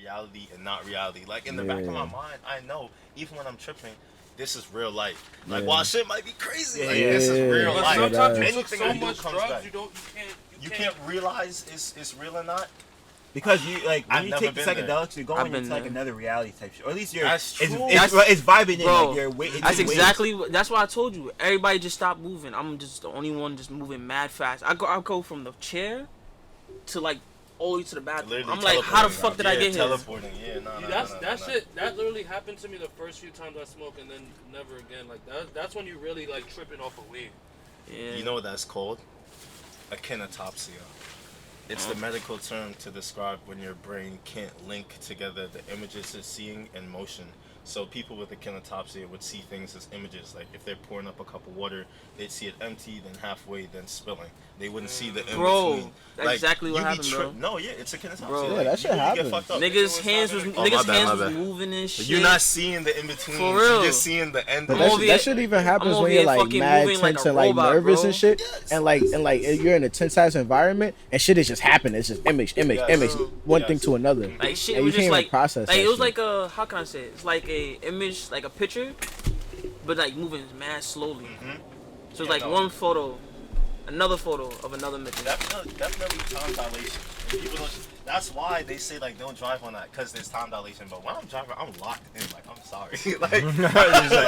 reality and not reality. Like in the back of my mind, I know even when I'm tripping, this is real life. Like while shit might be crazy, like this is real But life. sometimes you took Anything so you do much comes drugs, back. You can't realize it's real or not. Because you like when I've you never take the been there. psychedelics, you're going into like another reality type shit. Or at least you're That's true. it's vibing in. Bro, Like you're waiting. that's exactly. That's why I told you. Everybody just stop moving. I'm just the only one just moving mad fast. I go from the chair to like all the way to the bathroom. Literally I'm like, how the fuck did I get here? Teleporting. Yeah, That shit. That literally happened to me the first few times I smoked, and then never again. Like that's when you really like tripping off of weed. Yeah. You know what that's called? A kinetopsia. It's the medical term to describe when your brain can't link together the images it's seeing and motion. So people with a kinetopsia would see things as images. Like if they're pouring up a cup of water, they'd see it empty, then halfway, then spilling. They wouldn't see the in Bro, between. that's like, exactly what happened, bro. No, yeah, it's a kinetopsia. Bro. Like, Yeah, that shit happens. Niggas' hands was moving and shit. You're not seeing the in between. For real. You're just seeing the end. But that shit even happens when you're like mad tense and like nervous and shit, and like you're in a tense ass environment and shit is just happening. It's just image, one thing to another. Like shit and was you just can't like process. Like that it was shit. like a, how can I say it? It's like a image, like a picture, but like moving mad slowly. So it's like one photo, another photo of another picture. Definitely time dilation. And people don't, that's why they say like don't drive on that, because there's time dilation. But when I'm driving, I'm locked in. Like I'm sorry.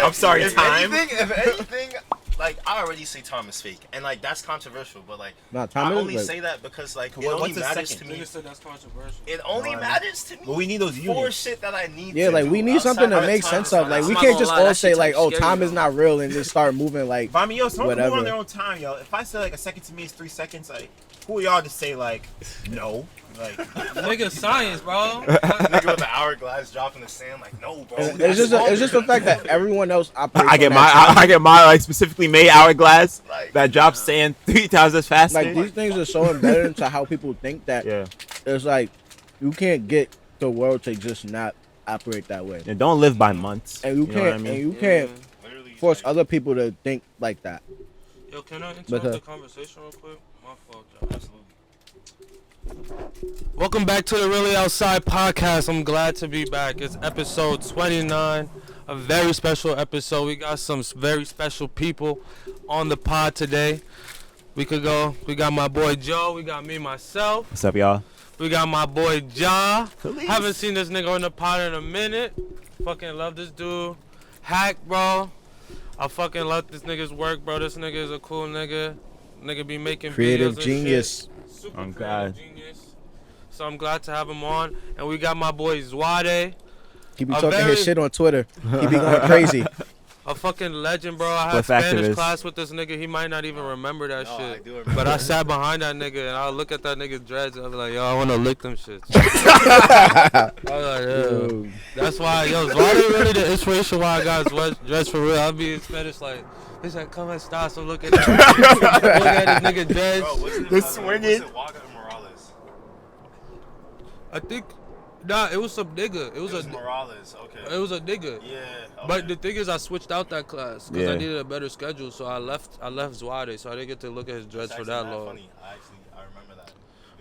I'm sorry. If Time. anything, like I already say time is fake, and like that's controversial. But like time I is, only like, say that because like it What's only a matters second? to me. Niggas said that's controversial. It only matters to me. But we need those for units. shit that I need. Yeah, to like do we need something outside to of make time sense is of. not Like we I'm can't not just gonna lie, all that say shit like, type oh, scary, time is though. not real, and just start moving like. But I mean, yo, some people Whatever. move on their own time, yo. If I say like a second to me is 3 seconds, like who are y'all to say like no? Like Nigga, science, bro. Nigga with the hourglass dropping the sand, like no, bro. It's just the fact that everyone else operates. I get on that my like specifically made hourglass Like, that drops sand 3 times as fast. like these things are so embedded into how people think that it's like you can't get the world to just not operate that way, And don't live by months. and you know can't what I mean? and you can't literally, force like, other people to think like that. Yo, can I interrupt Because- the conversation real quick? My fault, y'all. Absolutely. Welcome back to the Really Outside podcast. I'm glad to be back. It's episode 29, a very special episode. We got some very special people on the pod today. We got my boy Joe. We got me, myself. What's up, y'all? We got my boy Ja. Police. Haven't seen this nigga on the pod in a minute. Fucking love this dude. Hack, bro. I fucking love this nigga's work, bro. This nigga is a cool nigga. Nigga be making Creative videos and genius. shit. Super I'm creative glad. genius. So I'm glad to have him on. And we got my boy Zwade. He be A talking very- his shit on Twitter. He be going crazy. A fucking legend, bro. I had Split Spanish activist. class with this nigga. He might not even remember that No, I shit. do remember But I that. sat behind that nigga and I'll look at that nigga's dreads and I'll be like, yo, I want to lick them shits. I was like, yo. That's why, yo, Zwade really the inspiration why I got dreads for real. I'll be in Spanish like, he's like, come and stop. So look at look at this nigga dreads. Bro, what's it The about- swinging. what's it, Waka Morales? I think, nah, it was some nigga. It was a Morales. Okay. It was a nigga. Yeah. Okay. But the thing is, I switched out that class because I Yeah. needed a better schedule. So I left Zwade, so I didn't get to look at his dreads It's for actually that mad long. funny. I remember that.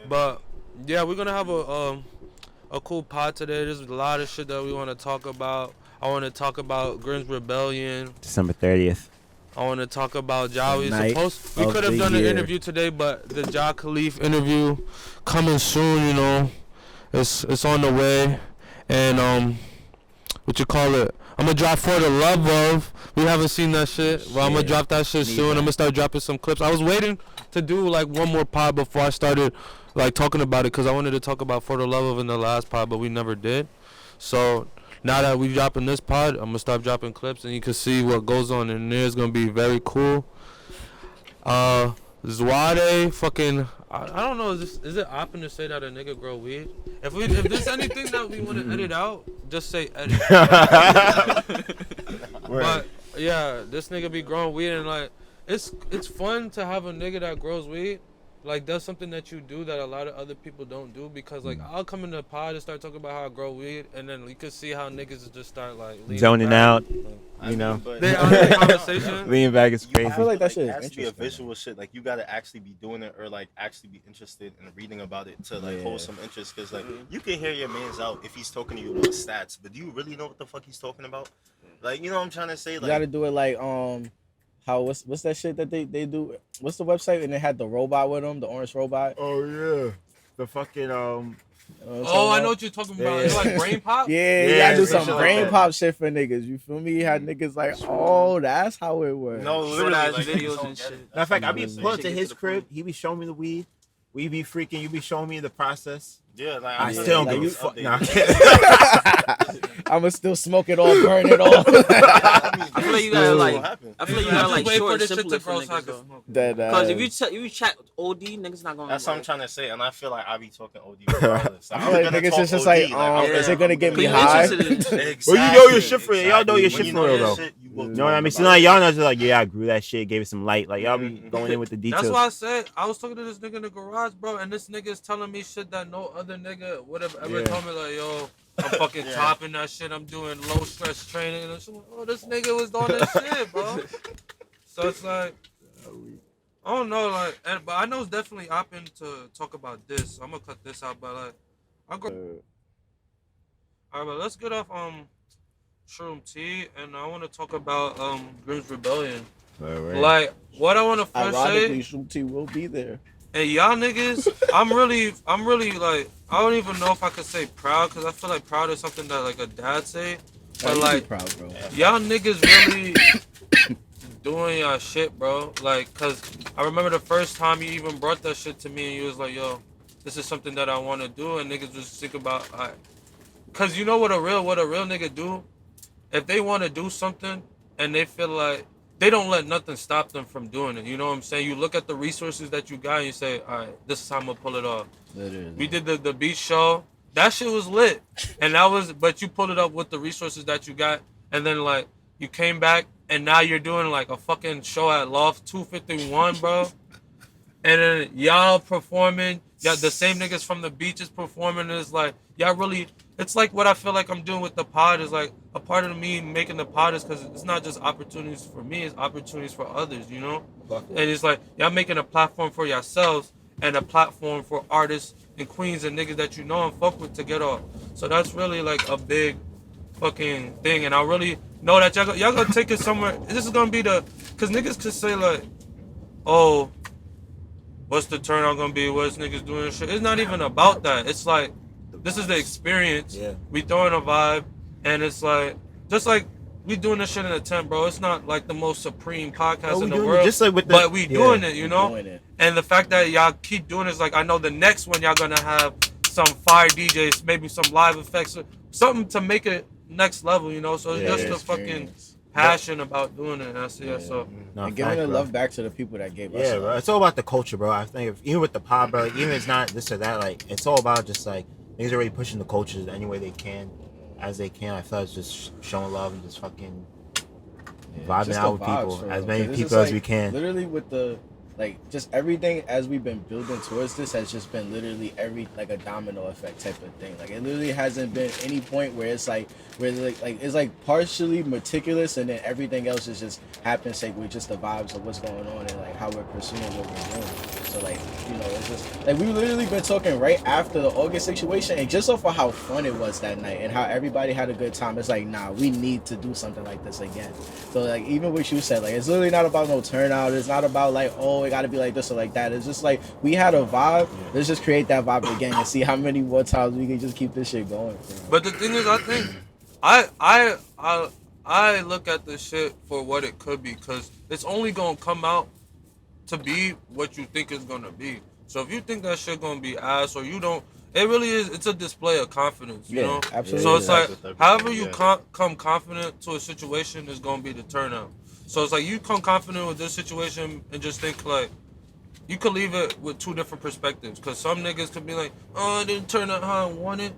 But yeah, we're gonna have a cool pod today. There's a lot of shit that we want to talk about. I want to talk about Grimm's Rebellion. December 30th. I want to talk about Ja. We Night we of could have the done an year. interview today, but the Ja Khalif interview coming soon. You know, it's on the way, and what you call it? I'm gonna drop For the Love of. We haven't seen that shit, but I'm gonna drop that shit soon. I'm gonna start dropping some clips. I was waiting to do like one more pod before I started like talking about it because I wanted to talk about For the Love of in the last pod, but we never did. So now that we dropping this pod, I'm gonna start dropping clips and you can see what goes on in there. It's gonna be very cool. Zwade, fucking, I don't know. Is it open to say that a nigga grow weed? If there's anything that we want to edit out, just say edit. But yeah, this nigga be growing weed and like it's fun to have a nigga that grows weed, like that's something that you do that a lot of other people don't do, because like I'll come in the pod and start talking about how I grow weed, and then you can see how niggas just start like zoning back. out. I mean, but They are in the conversation. Leaning back is crazy. I feel like that shit it is has to be a interesting. visual shit. Like you gotta actually be doing it, or like actually be interested in reading about it to like hold some interest. Cause like you can hear your man's out if he's talking to you about stats, but do you really know what the fuck he's talking about? Like, you know what I'm trying to say? Like, You gotta do it like how what's that shit that they do? What's the website? And they had the robot with them, the orange robot. Oh yeah, the fucking I know what you're talking about. It's like brain pop. Yeah, you gotta do some some shit like brain that. pop shit for niggas. You feel me? You had niggas like, oh, that's how it works. no, Short literally, ass like, videos and shit. Matter of fact, I be Shit pulling to get his to the crib. point. He be showing me the weed. We be freaking. You be showing me the process. yeah, like I feel still like don't give it's a fuck. updated. Nah. I'ma still smoke it all, burn it all. I feel like you gotta like. happen. I feel like you I gotta just like wait short for and this shit simple to for grow so I niggas can though. smoke. Because if you chat OD, niggas not gonna. That's what I'm like, trying to say, and I feel like I be talking OD regardless. I feel like niggas is just like, is it gonna get me But you high? interested in- Well, you know your shit for real. Y'all know your When shit you for know real, your though. shit, you will You talk know what I mean? about So now it. y'all know just like, yeah, I grew that shit, gave it some light. Like y'all be going in with the details. That's why I said I was talking to this nigga in the garage, bro, and this nigga is telling me shit that no other nigga would have ever told me. Like, yo, I'm fucking topping that shit. I'm doing low stress training. And I'm like, oh, this nigga was doing that shit, bro. So it's like, I don't know, like, but I know it's definitely open to talk about this. So I'm gonna cut this out, but like, I'll go. All right, but let's get off Shroom T, and I want to talk about Grimm's Rebellion. Like, what I want to first Ironically, say. Shroom T will be there. And y'all niggas, I'm really like, I don't even know if I could say proud, because I feel like proud is something that like a dad say. But You like, be proud, bro. y'all niggas really doing y'all shit, bro. Like, cause I remember the first time you even brought that shit to me, and you was like, yo, this is something that I want to do, and niggas was think about, cause you know what a real nigga do? If they want to do something and they feel like, they don't let nothing stop them from doing it. You know what I'm saying? You look at the resources that you got and you say, all right, this is how I'm going to pull it off. Literally. We did the beach show. That shit was lit. And but you pulled it up with the resources that you got. And then, like, you came back and now you're doing, like, a fucking show at Loft 251, bro. And then y'all performing. Yeah, the same niggas from the beach is performing. Is like, y'all really, it's like what I feel like I'm doing with the pod is like, a part of me making the pod is because it's not just opportunities for me, it's opportunities for others, you know? And it's like, y'all making a platform for yourselves and a platform for artists and queens and niggas that you know and fuck with to get off. So that's really like a big fucking thing. And I really know that y'all gonna take it somewhere. This is gonna be because niggas could say like, oh, what's the turnout gonna be? What's niggas doing and shit? It's not even about that. It's like, this is the experience. Yeah. We throwing a vibe, and it's like, just like we doing this shit in a tent, bro. It's not like the most supreme podcast in the world, just like with the, but we doing it, you know. Doing it. And the fact that y'all keep doing it is like, I know the next one y'all gonna have some fire DJs, maybe some live effects, or something to make it next level, you know. So it's just the fucking passion about doing it. And I see that. So And giving the love back to the people that gave us. Yeah, bro. It's all about the culture, bro. I think even with the pod, bro, even if it's not this or that, like it's all about just like niggas already pushing the cultures any way they can, as they can. I feel like it's just showing love and just fucking vibing just out the with people, vibes, as bro. many 'Cause it's people just as we can. Literally with the just everything as we've been building towards this has just been literally like a domino effect type of thing. Like it literally hasn't been any point where it's like it's like partially meticulous and then everything else is just happens like with just the vibes of what's going on and like how we're pursuing what we're doing. So like, you know, it's just like we literally been talking right after the August situation and just off of how fun it was that night and how everybody had a good time. It's like, nah, we need to do something like this again. So like even what you said, like it's literally not about no turnout. It's not about like, oh, it gotta be like this or like that. It's just like we had a vibe. Let's just create that vibe again and see how many more times we can just keep this shit going. but the thing is, I think I look at this shit for what it could be, because it's only gonna come out to be what you think it's gonna be. So if you think that shit gonna be ass, or you don't, it really is. It's a display of confidence, you know. Absolutely. So it's like, Everything, however you yeah. come confident to a situation is gonna be the turnout. So it's like you come confident with this situation and just think like, you could leave it with two different perspectives. Because some niggas could be like, oh, it didn't turn out how I wanted.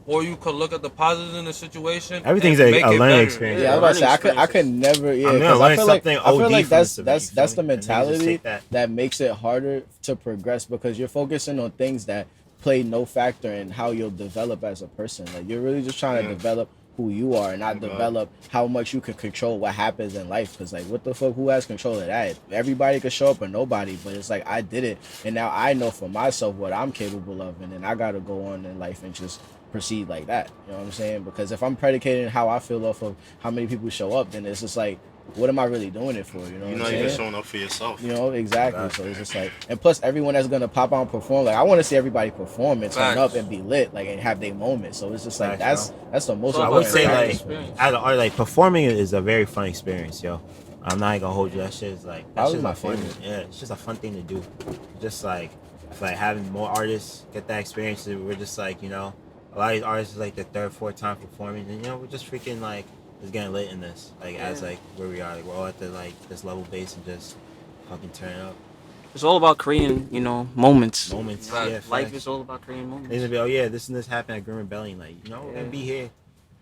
or you could look at the positives in the situation. Everything's and a make it learning better. experience. Yeah, I was about to say I could never. Yeah, I'm gonna 'cause learn I feel like something I feel OD like from that's this event, that's you the feel me? And niggas just mentality take that. that makes it harder to progress because you're focusing on things that play no factor in how you'll develop as a person. Like you're really just trying to develop who you are and not Oh, God. develop how much you can control what happens in life. Because like, what the fuck? Who has control of that? Everybody could show up or nobody. But it's like I did it, and now I know for myself what I'm capable of, and then I gotta go on in life and just proceed like that. You know what I'm saying? Because if I'm predicating how I feel off of how many people show up, then it's just like, what am I really doing it for? You know You're what I'm not saying? even showing up for yourself. You know, exactly. So it's just like, and plus everyone that's gonna pop out and perform, like I want to see everybody perform and turn Facts. up and be lit, like and have their moment. So it's just like Facts, that's the most. So I would important say factor like for me. as an art, like performing is a very fun experience, yo. I'm not even gonna hold you. That shit is like That was shit's my a fun. favorite. Yeah, it's just a fun thing to do. Just like I feel like having more artists get that experience. We're just like, you know, a lot of these artists is like the third, fourth time performing, and you know we're just freaking like just getting lit in this. Like as like where we are, like we're all at the like this level base and just fucking turn up. It's all about creating, moments. Moments. Right. Yeah, Life facts. is all about creating moments. They're gonna be, oh yeah, this and this happened at Grim Rebellion. Like, you know, we're gonna be here,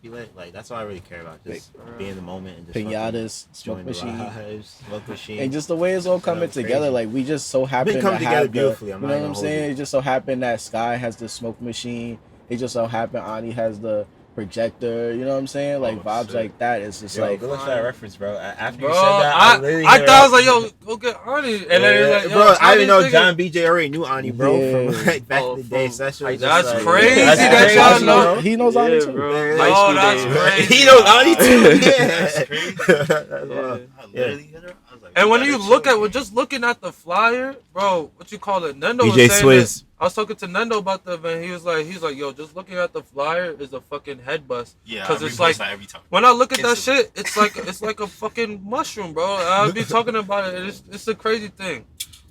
be lit. Like, that's all I really care about. Just be in the moment and just Pinatas, fucking smoke join the machine. vibes, smoke machine. And just the way it's all coming Crazy. together, like we just so happen to coming together have the, beautifully, I'm you not know what gonna I'm hold saying? you. It just so happened that Sky has the smoke machine. It just so happened Ani has the projector. You know what I'm saying? Like vibes shit. like that. It's just Yo, like go look for that reference, bro. After Bro, you said that, I literally thought hit I was her like, up. yo, go get Ani. And then he was like, yo, bro, I didn't know Ani's John nigga. BJ already knew Ani, bro, Yeah. from like back Oh, in the day. from So that shit was That's just like, crazy that's that crazy, y'all you know. He knows Ani too. bro. Yeah, High Oh, school that's days. crazy. He knows Ani too. Yeah, That's crazy. That's wild. I literally hit her. I was like, And we when gotta you chill look at, again. just looking at the flyer, bro, what you call it? Nendo DJ was saying Swizz. that. I was talking to Nendo about the event. He's like, yo, just looking at the flyer is a fucking head bust. Yeah, Because I it's repost like, that every time. when I look at that Instantly. shit, it's like a fucking mushroom, bro. I'll be talking about it. It's a crazy thing.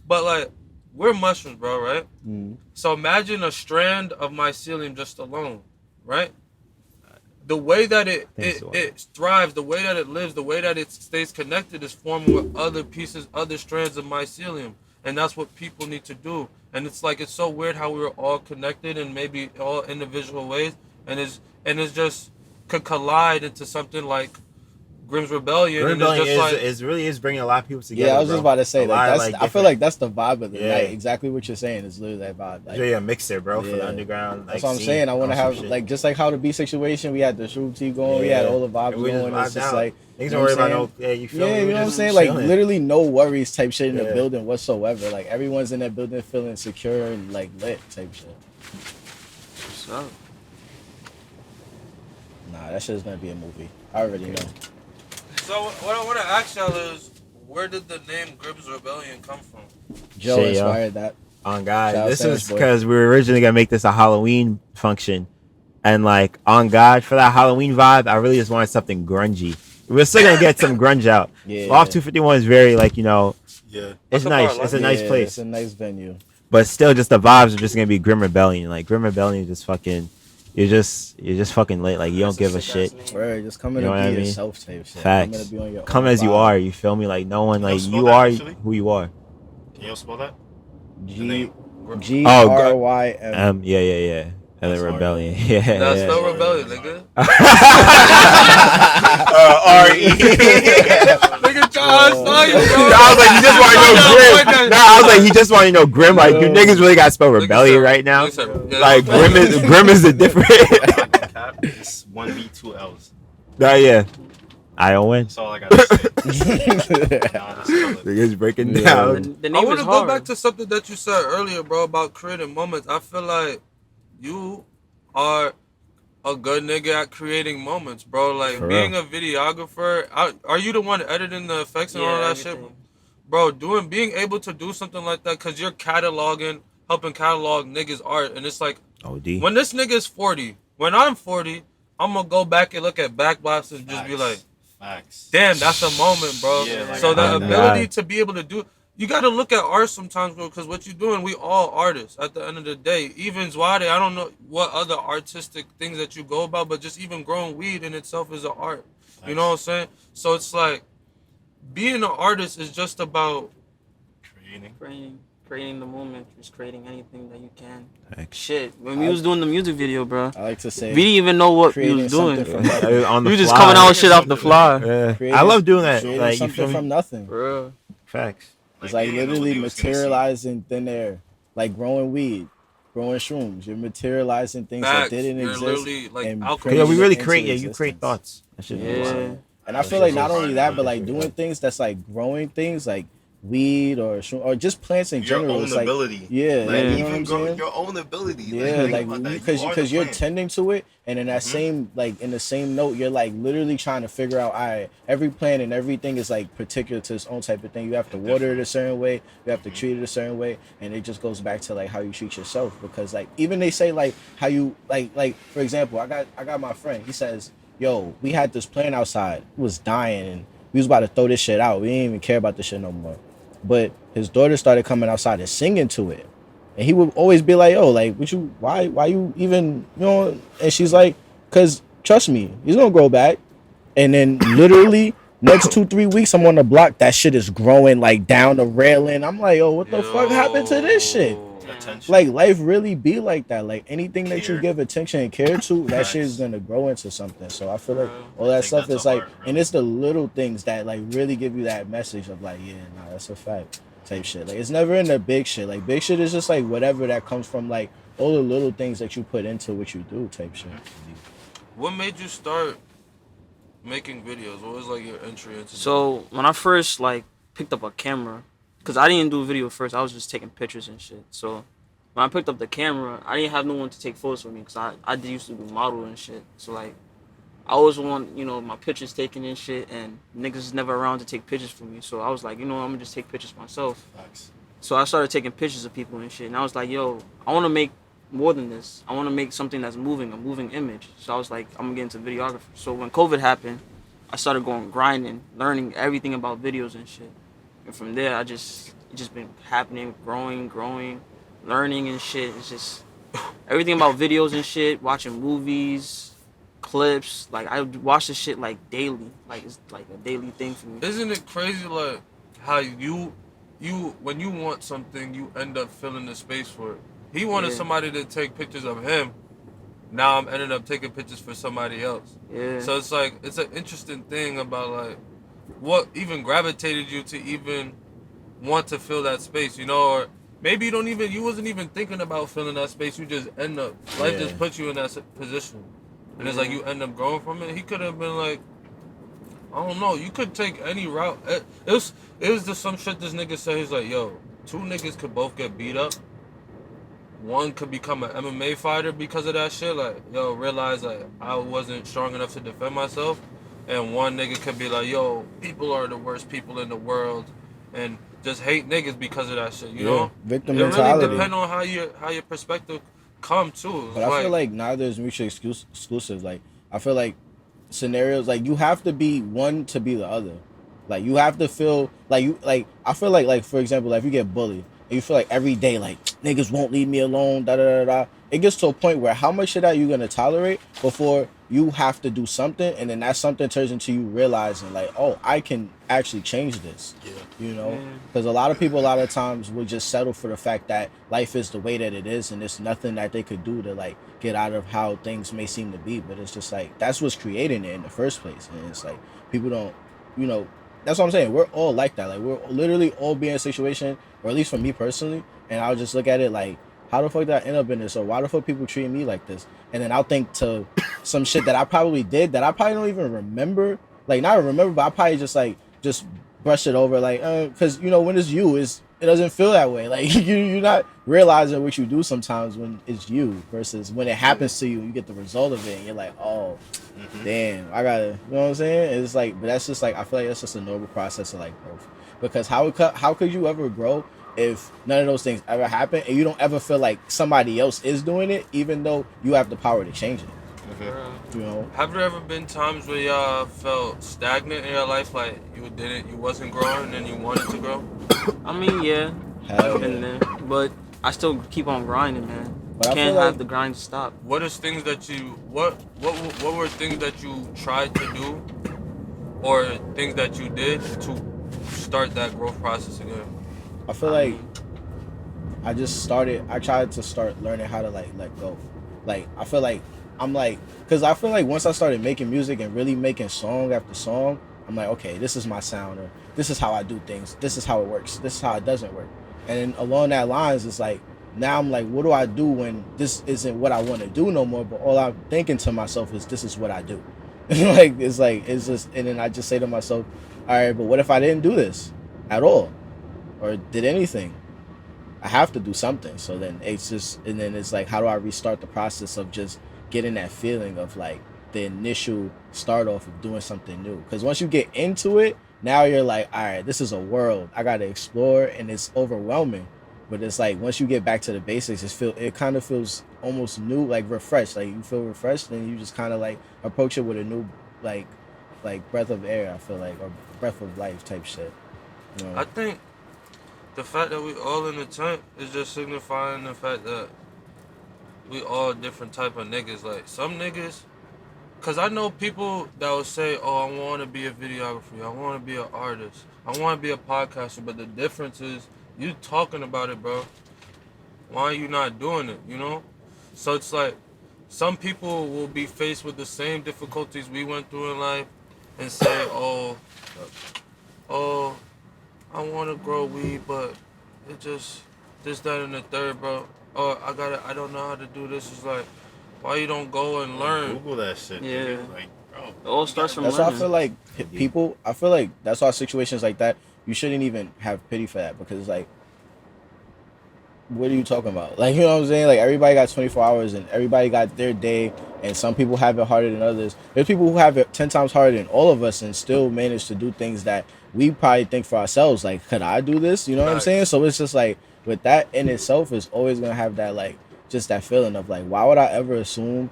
But like, we're mushrooms, bro, right? Mm. So imagine a strand of mycelium just alone, right? The way that it thrives, the way that it lives, the way that it stays connected is forming with other pieces, other strands of mycelium. And that's what people need to do. And it's like, it's so weird how we're all connected in maybe all individual ways. And it's just could collide into something like Grimm's Rebellion. Grim And it's Rebellion just like, is really is bringing a lot of people together. Yeah, I was just bro. about to say A lot like of, that's. like, I feel different- like that's the vibe of the Yeah. night. Exactly what you're saying is literally that vibe. Like, It's really a mixer, bro, for Yeah. the underground. Like, that's what I'm scene saying. I want to on some have shit. like just like how the B situation. We had the shroom tea going. We had all the vibes And we going. It's vibed just out. like Niggas you don't know worry what I'm about no. saying? Yeah, you feel Yeah, me? you We know what I'm just saying? Like chilling. literally no worries type shit in the Yeah. building whatsoever. Like everyone's in that building feeling secure and like lit type shit. What's up? Nah, that shit is gonna be a movie. I already know. so what I want to ask y'all is, where did the name Grimm's Rebellion come from? Joe Shit, yo. inspired that. On God, Shout out this Sandwich is Boy. because we were originally gonna make this a Halloween function, and like on God for that Halloween vibe, I really just wanted something grungy. We're still gonna get some grunge out. Yeah. Off 251 is very like, you know, Yeah. it's That's a nice. bar, It's a like- nice Yeah, place, It's a nice venue. but still, just the vibes are just gonna be Grim Rebellion. Like Grim Rebellion is just fucking. You're just fucking lit. Like you don't give a shit. Right, just come in You know and what be I mean? yourself type shit. Facts. Come in and be on your Come own as you vibe. are. You feel me? Like no one, like spell you that, are actually? who you are. Can you spell that? The G name. G Oh, R Y M. Yeah. And then That's hard. Rebellion. Yeah. That's yeah. no rebellion, nigga. R.E. Nigga, John, saw you, bro. I was like, you just want to know Grim. Nah, I was like, he just want to know Grim. Like, you niggas really got to spell rebellion right now. Like, Grim is a different. Cap is 1B, 2 L's. Nah, yeah. I don't win. That's all I gotta say. Nah, just spell it. Niggas breaking Yeah. down. The I name want is to go hard. back to something that you said earlier, bro, about creating moments. I feel like you are a good nigga at creating moments, bro. Like, For being real. a videographer, are you the one editing the effects and all that shit? everything. Bro, being able to do something like that, because you're helping catalog niggas' art. And it's like, OD. when this nigga is 40, when I'm 40, I'm going to go back and look at Backblast and just be like, Facts. damn, that's a moment, bro. Yeah, like, so the oh, ability God. to be able to do, you got to look at art sometimes, bro, because what you're doing, we all artists at the end of the day. Even Zwade, I don't know what other artistic things that you go about, but just even growing weed in itself is an art. You know what I'm saying? So it's like, being an artist is just about Creating. Brain. creating the moment, just creating anything that you can. Heck. Shit, when we was doing the music video, bro, I like to say we didn't even know what we creating was doing. something from nothing. On the We was just fly. coming out with shit off the fly. Yeah. I love doing that. Creating Like, you something feel me? from nothing. Bro. Facts. It's like you didn't know what literally they was gonna see. materializing thin air, like growing weed, growing shrooms. You're materializing things Facts. that didn't You're exist. literally like and alchemy. Yeah, we bringing really it create. into Yeah, you create existence. thoughts. That shit is Yeah. wild. And I feel like not only that, but like doing things that's like growing things like weed or shroom, or just plants in Your general. own It's like, ability. yeah, Like, like, you know what even I'm grow saying? your own ability. Yeah, think like about that. because You are the you're plant. tending to it, and in that same like in the same note, you're like literally trying to figure out, all right, every plant and everything is like particular to its own type of thing. You have to water it a certain way, you have to treat it a certain way, and it just goes back to like how you treat yourself. Because like even they say like how you like for example, I got my friend. He says, "Yo, we had this plant outside, it was dying, and we was about to throw this shit out. We didn't even care about this shit no more." But his daughter started coming outside and singing to it. And he would always be like, "Yo, like, what you, why you even, you know?" And she's like, "Cause trust me, he's gonna grow back." And then literally next 2-3 weeks, I'm on the block. That shit is growing like down the railing. I'm like, "Yo, what the fuck happened to this shit?" Attention. Like life really be like that. Like anything that you Care. give attention and care to, that Facts. shit is gonna grow into something. So I feel like Bro. all that Take stuff that is to like, heart, bro. and it's the little things that like really give you that message of like, yeah, nah, that's a fact type shit. Like it's never in the big shit. Like big shit is just like whatever that comes from like all the little things that you put into what you do type shit. What made you start making videos? What was like your entry into? So when I first like picked up a camera, cause I didn't do video first, I was just taking pictures and shit. So when I picked up the camera, I didn't have no one to take photos for me, cause I used to do model and shit. So like I always want, you know, my pictures taken and shit, and niggas is never around to take pictures for me. So I was like, you know, I'm gonna just take pictures myself. Facts. So I started taking pictures of people and shit, and I was like, yo, I want to make more than this. I want to make something that's moving, a moving image. So I was like, I'm gonna get into videography. So when COVID happened, I started going grinding, learning everything about videos and shit. And from there, it just been happening, growing, learning and shit. It's just everything about videos and shit, watching movies, clips. Like I watch this shit like daily. Like it's like a daily thing for me. Isn't it crazy like how you when you want something, you end up filling the space for it? He wanted Yeah. somebody to take pictures of him. Now I'm ending up taking pictures for somebody else. Yeah. So it's like it's an interesting thing about like what even gravitated you to even want to fill that space, you know, or maybe you wasn't even thinking about filling that space. You just end up life just puts you in that position, and it's like you end up growing from it. He could have been like, I don't know, you could take any route. It was just some shit this nigga said. He's like, yo, 2 niggas could both get beat up. One could become an MMA fighter because of that shit. Like, yo, realize like I wasn't strong enough to defend myself. And one nigga could be like, yo, people are the worst people in the world, and just hate niggas because of that shit. You know, Victim it really mentality. depends on how your perspective come too. But I feel like neither is mutually exclusive. Like I feel like scenarios like you have to be one to be the other. Like you have to feel like you like. I feel like for example, like if you get bullied and you feel like every day like niggas won't leave me alone. Da da da da. It gets to a point where how much of that you gonna tolerate before you have to do something, and then that something turns into you realizing like, oh, I can actually change this. Yeah. You know, because a lot of people a lot of times will just settle for the fact that life is the way that it is, and there's nothing that they could do to like get out of how things may seem to be. But it's just like that's what's creating it in the first place, and it's like people don't, you know. That's what I'm saying. We're all like that. Like we're literally all be in a situation, or at least for me personally, and I'll just look at it like, how the fuck did I end up in this, or why the fuck people treat me like this? And then I'll think to some shit that I probably did that I probably don't even remember. Like not remember, but I probably just brush it over, like, because you know when it's you, it doesn't feel that way. Like you're not realizing what you do sometimes when it's you versus when it happens to you, you get the result of it, and you're like, oh, damn, I gotta, you know what I'm saying? It's like, but that's just like I feel like that's just a normal process of like growth. Because how could you ever grow if none of those things ever happen and you don't ever feel like somebody else is doing it, even though you have the power to change it? You know? have there ever been times where y'all felt stagnant in your life, like you wasn't growing and you wanted to grow? I mean, yeah, Hell I've been there, but I still keep on grinding, man. But I Can't feel have like- the grind stop. What is things that you what were things that you tried to do, or things that you did to start that growth process again? I feel like I tried to start learning how to like let go. Like I feel like I'm like, cause I feel like once I started making music and really making song after song, I'm like, okay, this is my sound, or this is how I do things, this is how it works, this is how it doesn't work. And then along that lines, it's like, now I'm like, what do I do when this isn't what I want to do no more? But all I'm thinking to myself is, this is what I do. It's just, and then I just say to myself, all right, but what if I didn't do this at all, or did anything? I have to do something. So then it's just, and then it's like, how do I restart the process of just getting that feeling of like the initial start off of doing something new? Because once you get into it, now you're like, all right, this is a world I got to explore, and it's overwhelming. But it's like, once you get back to the basics, it kind of feels almost new, like refreshed. Like you feel refreshed, and you just kind of like approach it with a new like breath of air, I feel like, or breath of life type shit. You know? I think the fact that we all in the tent is just signifying the fact that we all different type of niggas. Like some niggas, cause I know people that will say, "Oh, I want to be a videographer. I want to be an artist. I want to be a podcaster." But the difference is, you talking about it, bro. Why are you not doing it? You know? So it's like, some people will be faced with the same difficulties we went through in life, and say, "Oh, I want to grow weed, but it just this, that, and the third, bro. Oh, I don't know how to do this." It's like, why you don't go and learn? Google that shit. Yeah. Dude. Like, bro. It all starts from That's why I learning. feel like people. I feel like that's why situations like that, you shouldn't even have pity for that, because it's like, what are you talking about? Like, you know what I'm saying? Like, everybody got 24 hours and everybody got their day, and some people have it harder than others. There's people who have it 10 times harder than all of us and still manage to do things that we probably think for ourselves, like, could I do this? You know what I'm saying? So it's just like, with that in itself, is always gonna have that, like, just that feeling of like, why would I ever assume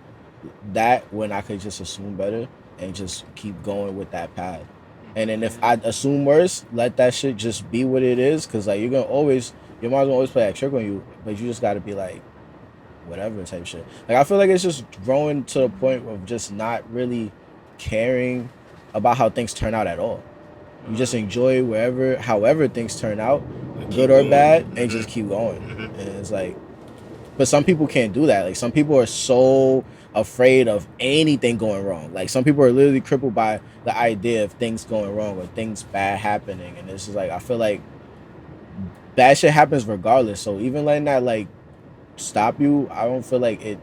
that when I could just assume better and just keep going with that path? And then if I assume worse, let that shit just be what it is, because like, your mind's gonna always play that trick on you, but you just gotta be like, whatever type shit. Like, I feel like it's just growing to the point of just not really caring about how things turn out at all. You just enjoy however things turn out, good or bad, and just keep going. And it's like, but some people can't do that. Like, some people are so afraid of anything going wrong. Like, some people are literally crippled by the idea of things going wrong or things bad happening. And it's just like, I feel like bad shit happens regardless. So even letting that like stop you, I don't feel like it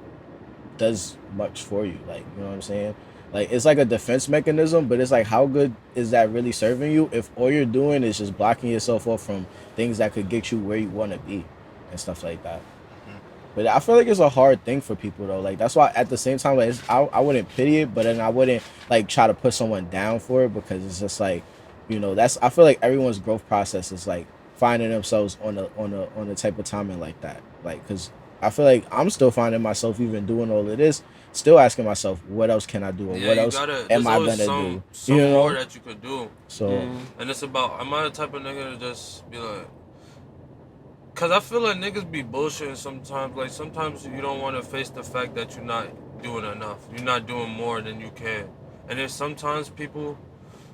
does much for you. Like, you know what I'm saying? Like, it's like a defense mechanism, but it's like, how good is that really serving you if all you're doing is just blocking yourself off from things that could get you where you want to be and stuff like that. But I feel like it's a hard thing for people though. Like, that's why at the same time, like, I wouldn't pity it, but then I wouldn't like try to put someone down for it, because it's just like, you know, I feel like everyone's growth process is like finding themselves on a type of timing like that. Like, because I feel like I'm still finding myself, even doing all of this, still asking myself, what else can I do, or what else am I gonna do? Some you know? more that you could do. So, and it's about, am I the type of nigga to just be like, cause I feel like niggas be bullshitting sometimes. Like, sometimes you don't want to face the fact that you're not doing enough. You're not doing more than you can. And then sometimes people,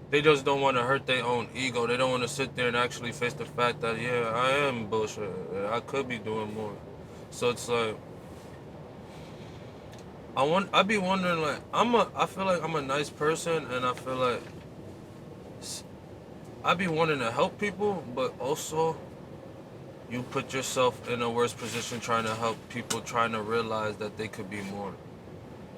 they just don't want to hurt their own ego. They don't want to sit there and actually face the fact that, yeah, I am bullshit. I could be doing more. So it's like, I be wondering, like, I feel like I'm a nice person, and I feel like I be wanting to help people, but also you put yourself in a worse position trying to help people, trying to realize that they could be more.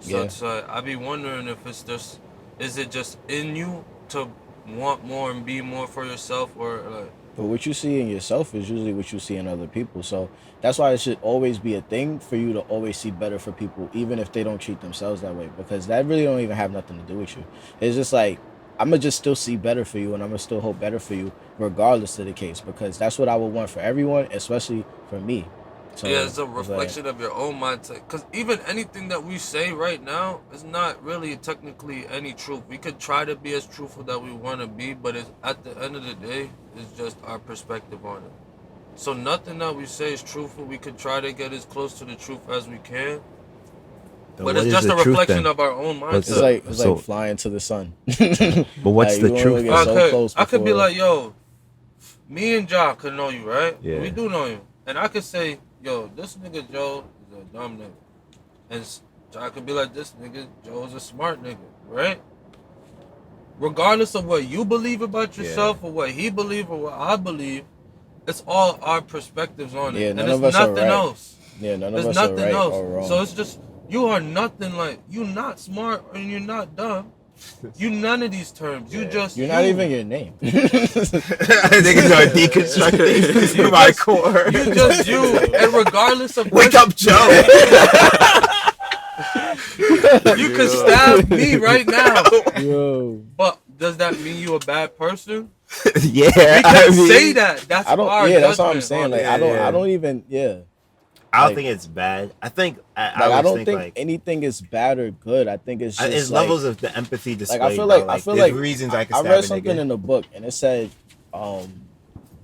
So it's like, I be wondering if it's just, is it just in you to want more and be more for yourself, or like. But what you see in yourself is usually what you see in other people. So that's why it should always be a thing for you to always see better for people, even if they don't treat themselves that way, because that really don't even have nothing to do with you. It's just like, I'm going to just still see better for you, and I'm going to still hope better for you regardless of the case, because that's what I would want for everyone, especially for me. So, yeah, it's a reflection of your own mindset. Because even anything that we say right now is not really technically any truth. We could try to be as truthful that we want to be, but it's, at the end of the day, it's just our perspective on it. So nothing that we say is truthful. We could try to get as close to the truth as we can. But it's just a reflection of our own mindset. It's like flying to the sun. But what's like, the truth? So I could be like, yo, me and Ja could know you, right? Yeah. We do know you. And I could say, yo, this nigga Joe is a dumb nigga. And I could be like, this nigga Joe is a smart nigga, right? Regardless of what you believe about yourself or what he believe or what I believe, it's all our perspectives on it. Yeah, and none it's of us are nothing right. else. Yeah, none of There's us are nothing right else. or wrong. So it's just, you are nothing like, you're not smart and you're not dumb. You none of these terms. You just You're not even your name. Niggas are deconstructing my core. You just you. And regardless of Wake up, Joe. you could stab me right now. Yo. But does that mean you a bad person? Yeah, We can say that. That's I don't. our Yeah, that's what I'm judgment saying. on Like, it. I don't even. Yeah. I don't Like- think it's bad. I think Like, I I always don't think like anything is bad or good. I think it's just it's like, levels of the empathy displayed. like I feel bro. like I feel there's like reasons I can I stab read a something nigga. in the book and it said, what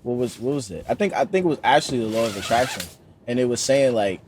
was it? I think it was actually the law of attraction, and it was saying like,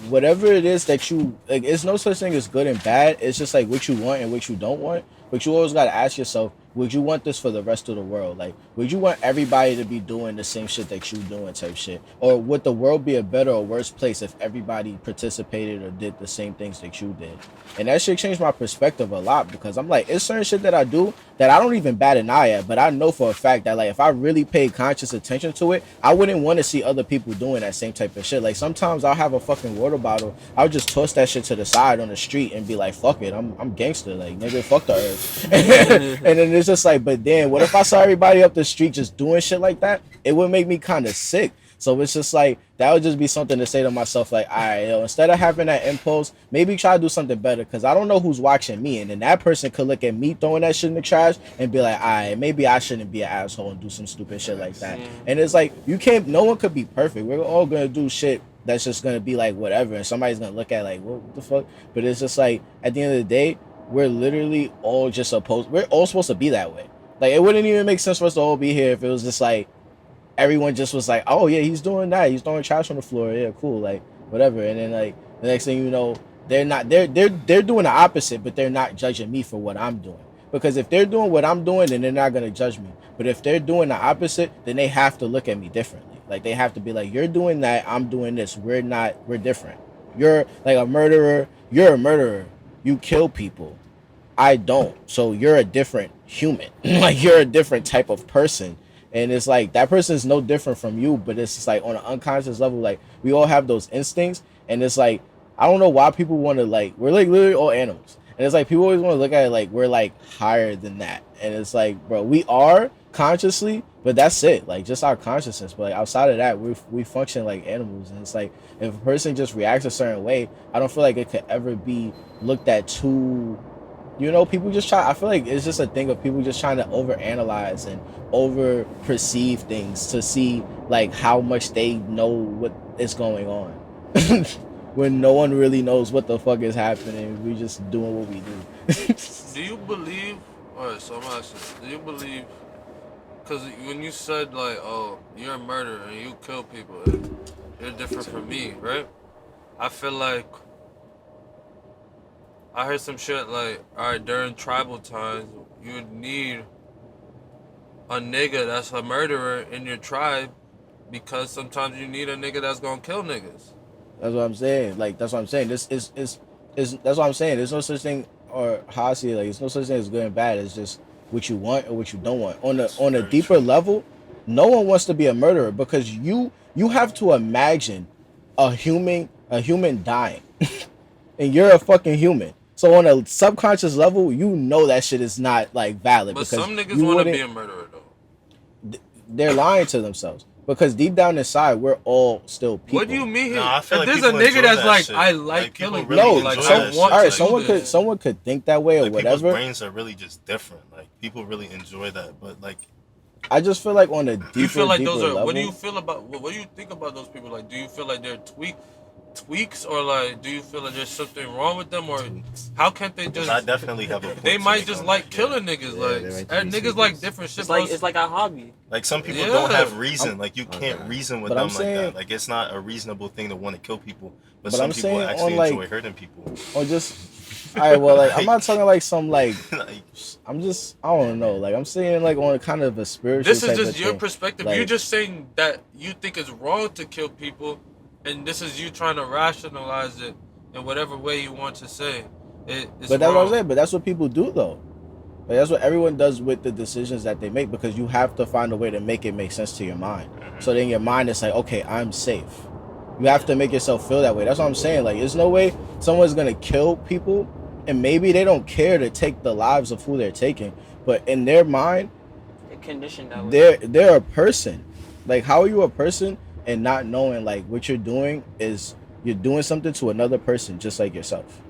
whatever it is that you like, it's no such thing as good and bad. It's just like what you want and what you don't want. But you always gotta ask yourself, would you want this for the rest of the world? Like, would you want everybody to be doing the same shit that you doing type shit? Or would the world be a better or worse place if everybody participated or did the same things that you did? And that shit changed my perspective a lot, because I'm like, it's certain shit that I do that I don't even bat an eye at, but I know for a fact that like if I really paid conscious attention to it, I wouldn't want to see other people doing that same type of shit. Like sometimes I'll have a fucking water bottle, I'll just toss that shit to the side on the street and be like, fuck it, I'm gangster, like nigga, fuck the earth. And then it's just like, but then what if I saw everybody up the street just doing shit like that? It would make me kind of sick. So it's just like, that would just be something to say to myself, like, all right, yo, instead of having that impulse, maybe try to do something better, because I don't know who's watching me. And then that person could look at me throwing that shit in the trash and be like, all right, maybe I shouldn't be an asshole and do some stupid shit like that. And it's like, no one could be perfect. We're all going to do shit that's just going to be like whatever. And somebody's going to look at like, what the fuck? But it's just like, at the end of the day, we're literally all just we're all supposed to be that way. Like, it wouldn't even make sense for us to all be here if it was just like, everyone just was like, oh yeah, he's doing that, he's throwing trash on the floor, yeah, cool, like whatever. And then like the next thing you know, they're doing the opposite, but they're not judging me for what I'm doing. Because if they're doing what I'm doing, then they're not gonna judge me. But if they're doing the opposite, then they have to look at me differently. Like they have to be like, you're doing that, I'm doing this, we're different. You're like a murderer, you're a murderer, you kill people, I don't. So you're a different human. Like you're a different type of person. And it's like, that person is no different from you, but it's just like on an unconscious level, like we all have those instincts. And it's like, I don't know why people want to like, we're like literally all animals. And it's like, people always want to look at it like we're like higher than that. And it's like, bro, we are consciously, but that's it. Like just our consciousness. But like outside of that, we function like animals. And it's like, if a person just reacts a certain way, I don't feel like it could ever be looked at too, you know, people just try. I feel like it's just a thing of people just trying to overanalyze and over perceive things to see like how much they know what is going on. When no one really knows what the fuck is happening, we just doing what we do. Do you believe? Alright, so I'm asking, do you believe? Because when you said like, oh, you're a murderer and you kill people, and you're different from me, right? I feel like I heard some shit like, alright, during tribal times, you would need a nigga that's a murderer in your tribe, because sometimes you need a nigga that's gonna kill niggas. That's what I'm saying. Like that's what I'm saying. This is that's what I'm saying. There's no such thing, or how I see it, like it's no such thing as good and bad. It's just what you want or what you don't want. On a deeper level, no one wants to be a murderer, because you have to imagine a human dying, and you're a fucking human. So on a subconscious level, you know that shit is not like valid. But because some niggas want to be a murderer though. They're lying to themselves, because deep down inside, we're all still people. What do you mean? No, I feel if like there's a people nigga enjoy that's that like, shit. I Like, like people killing really people, enjoy like that some shit. want all right, to do this. someone could think that way or Like, whatever. people's brains are really just different. Like people really enjoy that, but like I just feel like on a deeper, You feel like deeper those are. level, What do you feel about? What do you think about those people? Like, do you feel like they're tweaks, or like, do you feel like there's something wrong with them, or how can't they just? I definitely have a point They to might make just on like that, yeah. killing niggas. Yeah, Like, they might and just niggas be like different shit. It's like a hobby. Like some people Yeah. don't have reason. Like you can't reason with But I'm them like saying- that. Like it's not a reasonable thing to want to kill people. But But some I'm people saying actually on, like- enjoy hurting people. or just Alright, well, like, I'm not talking like some, like, Like, I'm just, I don't know. Like, I'm saying, like, on kind of a spiritual This is type just of your thing. perspective. Like, You're just saying that you think it's wrong to kill people, and this is you trying to rationalize it in whatever way you want to say. It's but that's what I'm wrong. saying. But that's what people do, though. Like, that's what everyone does with the decisions that they make, because you have to find a way to make it make sense to your mind. So then your mind is like, okay, I'm safe. You have to make yourself feel that way. That's what I'm saying. Like, there's no way someone's gonna kill people, and maybe they don't care to take the lives of who they're taking, but in their mind, They're conditioned that way. they're a person. Like, how are you a person and not knowing like what you're doing is you're doing something to another person just like yourself?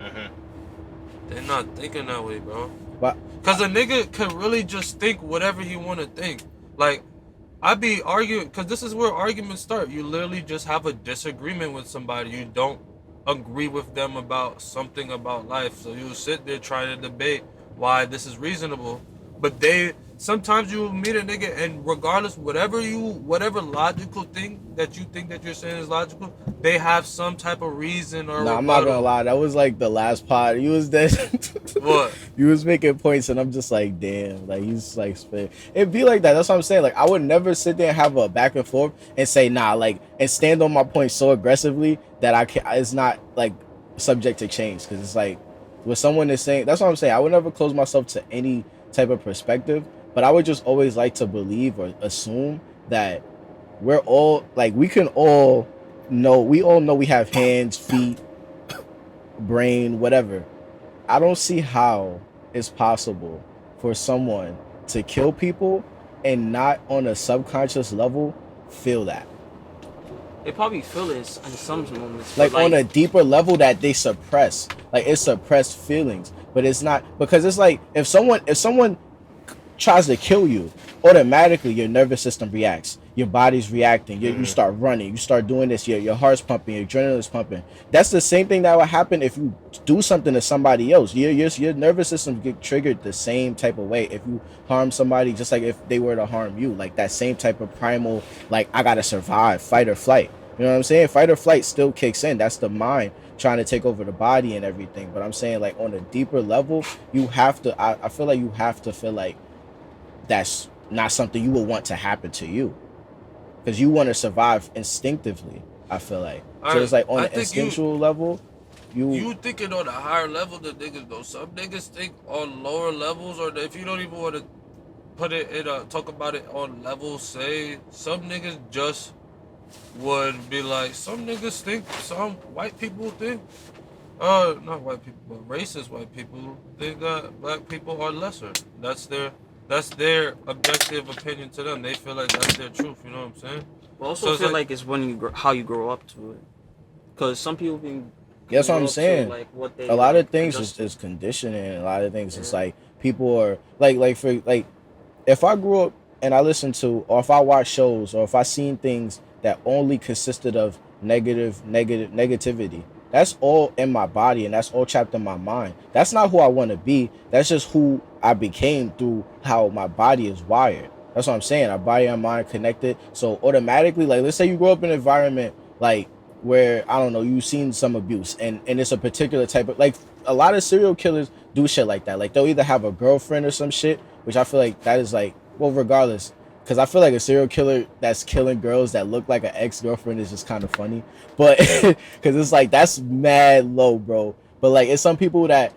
They're not thinking that way, bro. But Cause a nigga can really just think whatever he want to think. Like, I be arguing, cause this is where arguments start. You literally just have a disagreement with somebody. You don't agree with them about something about life. So you sit there trying to debate why this is reasonable. But sometimes you meet a nigga, and regardless, whatever logical thing that you think that you're saying is logical, they have some type of reason or nah, I'm not gonna rebuttal. lie, that was like the last pod. You was there. What? You was making points, and I'm just like, damn, like, he's like spit. It'd be like that. That's what I'm saying. Like, I would never sit there and have a back and forth and say nah, like, and stand on my point so aggressively that I can. It's not like subject to change, because it's like what someone is saying. That's what I'm saying. I would never close myself to any type of perspective, but I would just always like to believe or assume that we're all like, we can all know. We all know we have hands, feet, brain, whatever. I don't see how it's possible for someone to kill people and not on a subconscious level feel that. They probably feel this in some moments. Like, but, on a deeper level that they suppress. Like, it's suppressed feelings. But it's not, because it's like if someone tries to kill you, automatically your nervous system reacts. Your body's reacting. You start running. You start doing this. Your heart's pumping. Your adrenaline's pumping. That's the same thing that would happen if you do something to somebody else. Your nervous system get triggered the same type of way if you harm somebody, just like if they were to harm you. Like, that same type of primal, like, I gotta survive, fight or flight. You know what I'm saying? Fight or flight still kicks in. That's the mind trying to take over the body and everything. But I'm saying, like, on a deeper level, you have to. I feel like you have to feel like that's not something you would want to happen to you, because you want to survive instinctively. I feel like so it's like on an instinctual level. You thinking on a higher level than niggas though. Some niggas think on lower levels, or if you don't even want to put it in talk about it on levels, say some niggas just would be like, some niggas think, some white people think, not white people, but racist white people think that black people are lesser. That's their objective opinion to them. They feel like that's their truth. You know what I'm saying? I also feel like it's when how you grow up to it. Because some people can. That's what I'm saying. Like what they, a lot of things adjust is conditioning. A lot of things it's like people are like for like, if I grew up and I listened to, or if I watched shows, or if I seen things that only consisted of negativity, that's all in my body and that's all trapped in my mind. That's not who I want to be. That's just who I became through how my body is wired. That's what I'm saying. Our body and mind connected. So automatically, like, let's say you grow up in an environment like where, I don't know, you've seen some abuse, and it's a particular type of, like, a lot of serial killers do shit like that. Like, they'll either have a girlfriend or some shit, which I feel like that is like, well, regardless, because I feel like a serial killer that's killing girls that look like an ex-girlfriend is just kind of funny. But because it's like, that's mad low, bro. But like, it's some people that,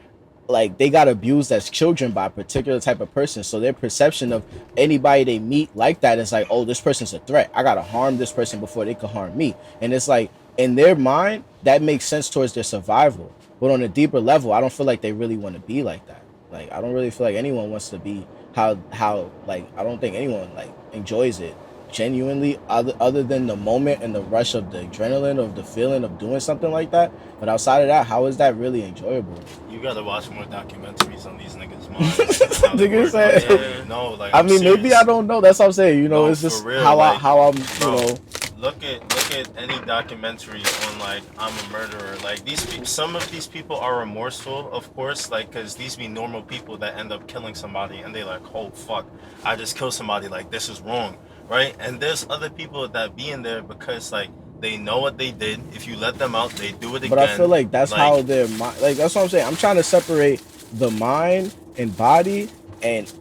like, they got abused as children by a particular type of person, so their perception of anybody they meet like that is like, oh, this person's a threat, I gotta harm this person before they can harm me. And it's like, in their mind, that makes sense towards their survival. But on a deeper level, I don't feel like they really want to be like that. Like, I don't really feel like anyone wants to be how like, I don't think anyone like enjoys it genuinely, other than the moment and the rush of the adrenaline of the feeling of doing something like that. But outside of that, how is that really enjoyable? You gotta watch more documentaries on these niggas' minds. Niggas say, no, like, I mean, maybe I don't know. That's what I'm saying. You know, No, it's just for real, how like, I'm, bro, you know. Look at any documentary on, like, I'm a murderer. Like, some of these people are remorseful, of course, like, because these be normal people that end up killing somebody, and they like, oh fuck, I just killed somebody, like, this is wrong, right? And there's other people that be in there because, like, They know what they did. If you let them out, they do it again. But I feel like that's how their mind. Like that's what I'm saying. I'm trying to separate the mind and body and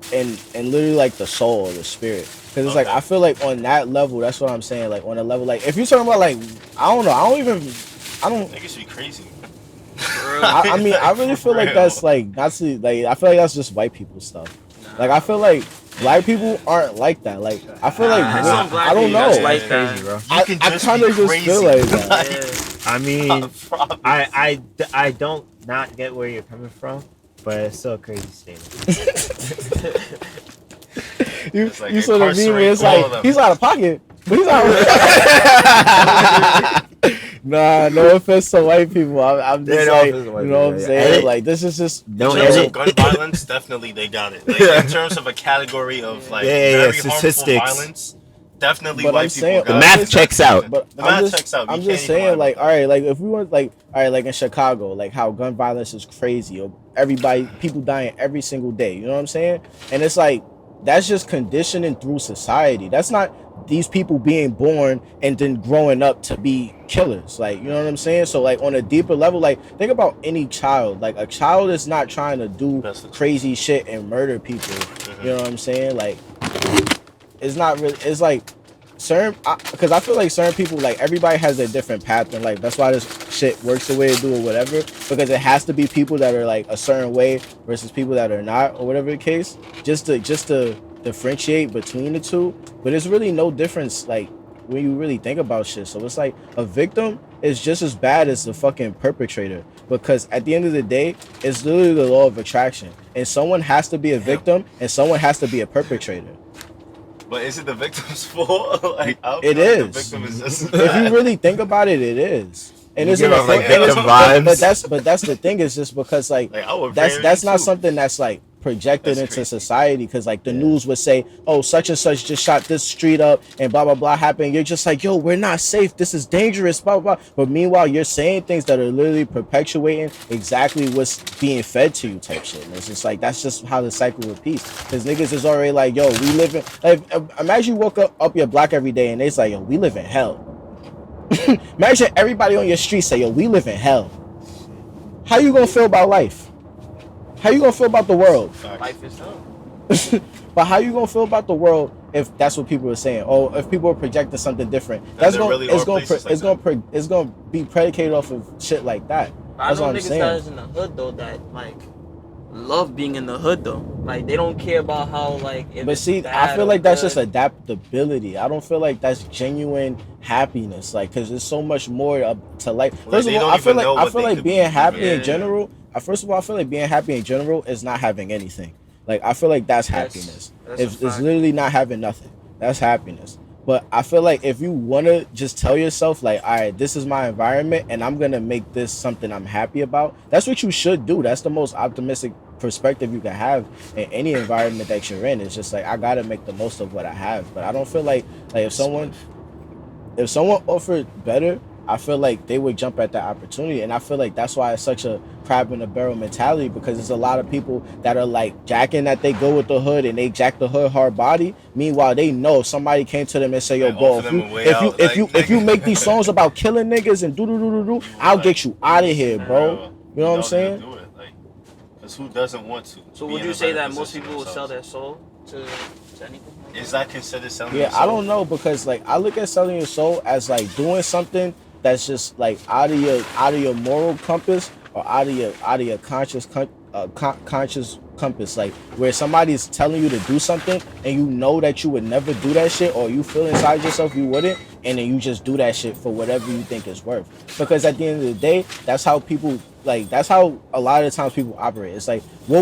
literally like the soul or the spirit. Because it's like I feel like on that level, that's what I'm saying. Like on a level, like if you're talking about like I don't know, I don't. Niggas be crazy. I mean, I really feel like that's like that's like I feel like that's just white people stuff. Like I feel like black people aren't like that. Like I feel like I don't know. Like Crazy, bro. I kind of just feel like that. Yeah. I mean, I don't not get where you're coming from, but it's still a crazy statement. you like you sort of mean where it's all of like them. he's out of pocket, but he's out. Nah, no offense to white people. I'm just no like, offense to white you know what I'm people, saying? yeah. Like this is just In Don't terms edit. of gun violence, definitely they got it. Like, in terms of a category of like very harmful statistics. violence, definitely But white I'm people saying- got The it. math checks out. But The I'm math just, checks out. You I'm can't just even lie saying, about like, that. all right, like if we want, like, all right, like in Chicago, like how gun violence is crazy, or people dying every single day. You know what I'm saying? And it's like that's just conditioning through society. That's not these people being born and then growing up to be killers. Like, you know what I'm saying? So like on a deeper level, like think about any child. Like a child is not trying to do That's the crazy shit and murder people. You know what I'm saying? Like it's not really. It's like certain because I feel like certain people, like everybody has a different path in life. That's why this shit works the way it do or whatever, because it has to be people that are like a certain way versus people that are not or whatever the case, just to differentiate between the two. But there's really no difference like when you really think about shit. So it's like a victim is just as bad as the fucking perpetrator, because at the end of the day it's literally the law of attraction, and someone has to be a victim and someone has to be a perpetrator. But is it the victim's fault? Like, I It feel like is. The victim is just as If you bad. really think about it, it is. And You it's give in off, like, and it's- victim vibes. but that's the thing, is just because like Like, I would that's marry you not too. something that's like projected That's into crazy. society, because like the news would say, oh, such and such just shot this street up and blah blah blah happened. You're just like, yo, we're not safe, this is dangerous, blah blah blah. But meanwhile you're saying things that are literally perpetuating exactly what's being fed to you type shit. And it's just like that's just how the cycle repeats, because niggas is already like, yo, we live in like imagine you woke up your block every day and it's like, yo, we live in hell. Imagine everybody on your street say, yo, we live in hell. How you gonna feel about life? How you gonna feel about the world? Life is hell. But how you gonna feel about the world if that's what people are saying? Or if people are projecting something different? That's there gonna really it's are gonna places it's like gonna it's gonna be predicated off of shit like that. I That's know what I'm niggas saying. that is in the hood though that like love being in the hood though. Like they don't care about how like. If But it's see, I bad feel or like that's good. just adaptability. I don't feel like that's genuine happiness. Like, cause there's so much more to life. Like, First of they all, don't I feel even like know what they could being be happy living in in. general. First of all, I feel like being happy in general is not having anything. Like, I feel like that's happiness. that's a It's fact. literally not having nothing. That's happiness. But I feel like if you wanna just tell yourself like, all right, this is my environment and I'm gonna make this something I'm happy about, that's what you should do. That's the most optimistic perspective you can have in any environment that you're in. It's just like, I gotta make the most of what I have. But I don't feel like if someone offered better, I feel like they would jump at that opportunity. And I feel like that's why it's such a crab in the barrel mentality, because there's a lot of people that are like jacking that they go with the hood and they jack the hood hard body. Meanwhile, they know if somebody came to them and say, yo, Like, bro, offer them a way out, if you make these songs about killing niggas and do, I'll get you out of here, bro. You know what I'm saying? Do it. Like, because who doesn't want to? So be would in you a say better that most position people would sell themselves? their soul to anything? Is that considered selling? Yeah, your I soul? don't know, because like I look at selling your soul as like doing something that's just like out of your moral compass, or out of your conscious compass, like where somebody's telling you to do something and you know that you would never do that shit, or you feel inside yourself you wouldn't, and then you just do that shit for whatever you think it's worth. Because at the end of the day, that's how people, like, that's how a lot of the times people operate. It's like we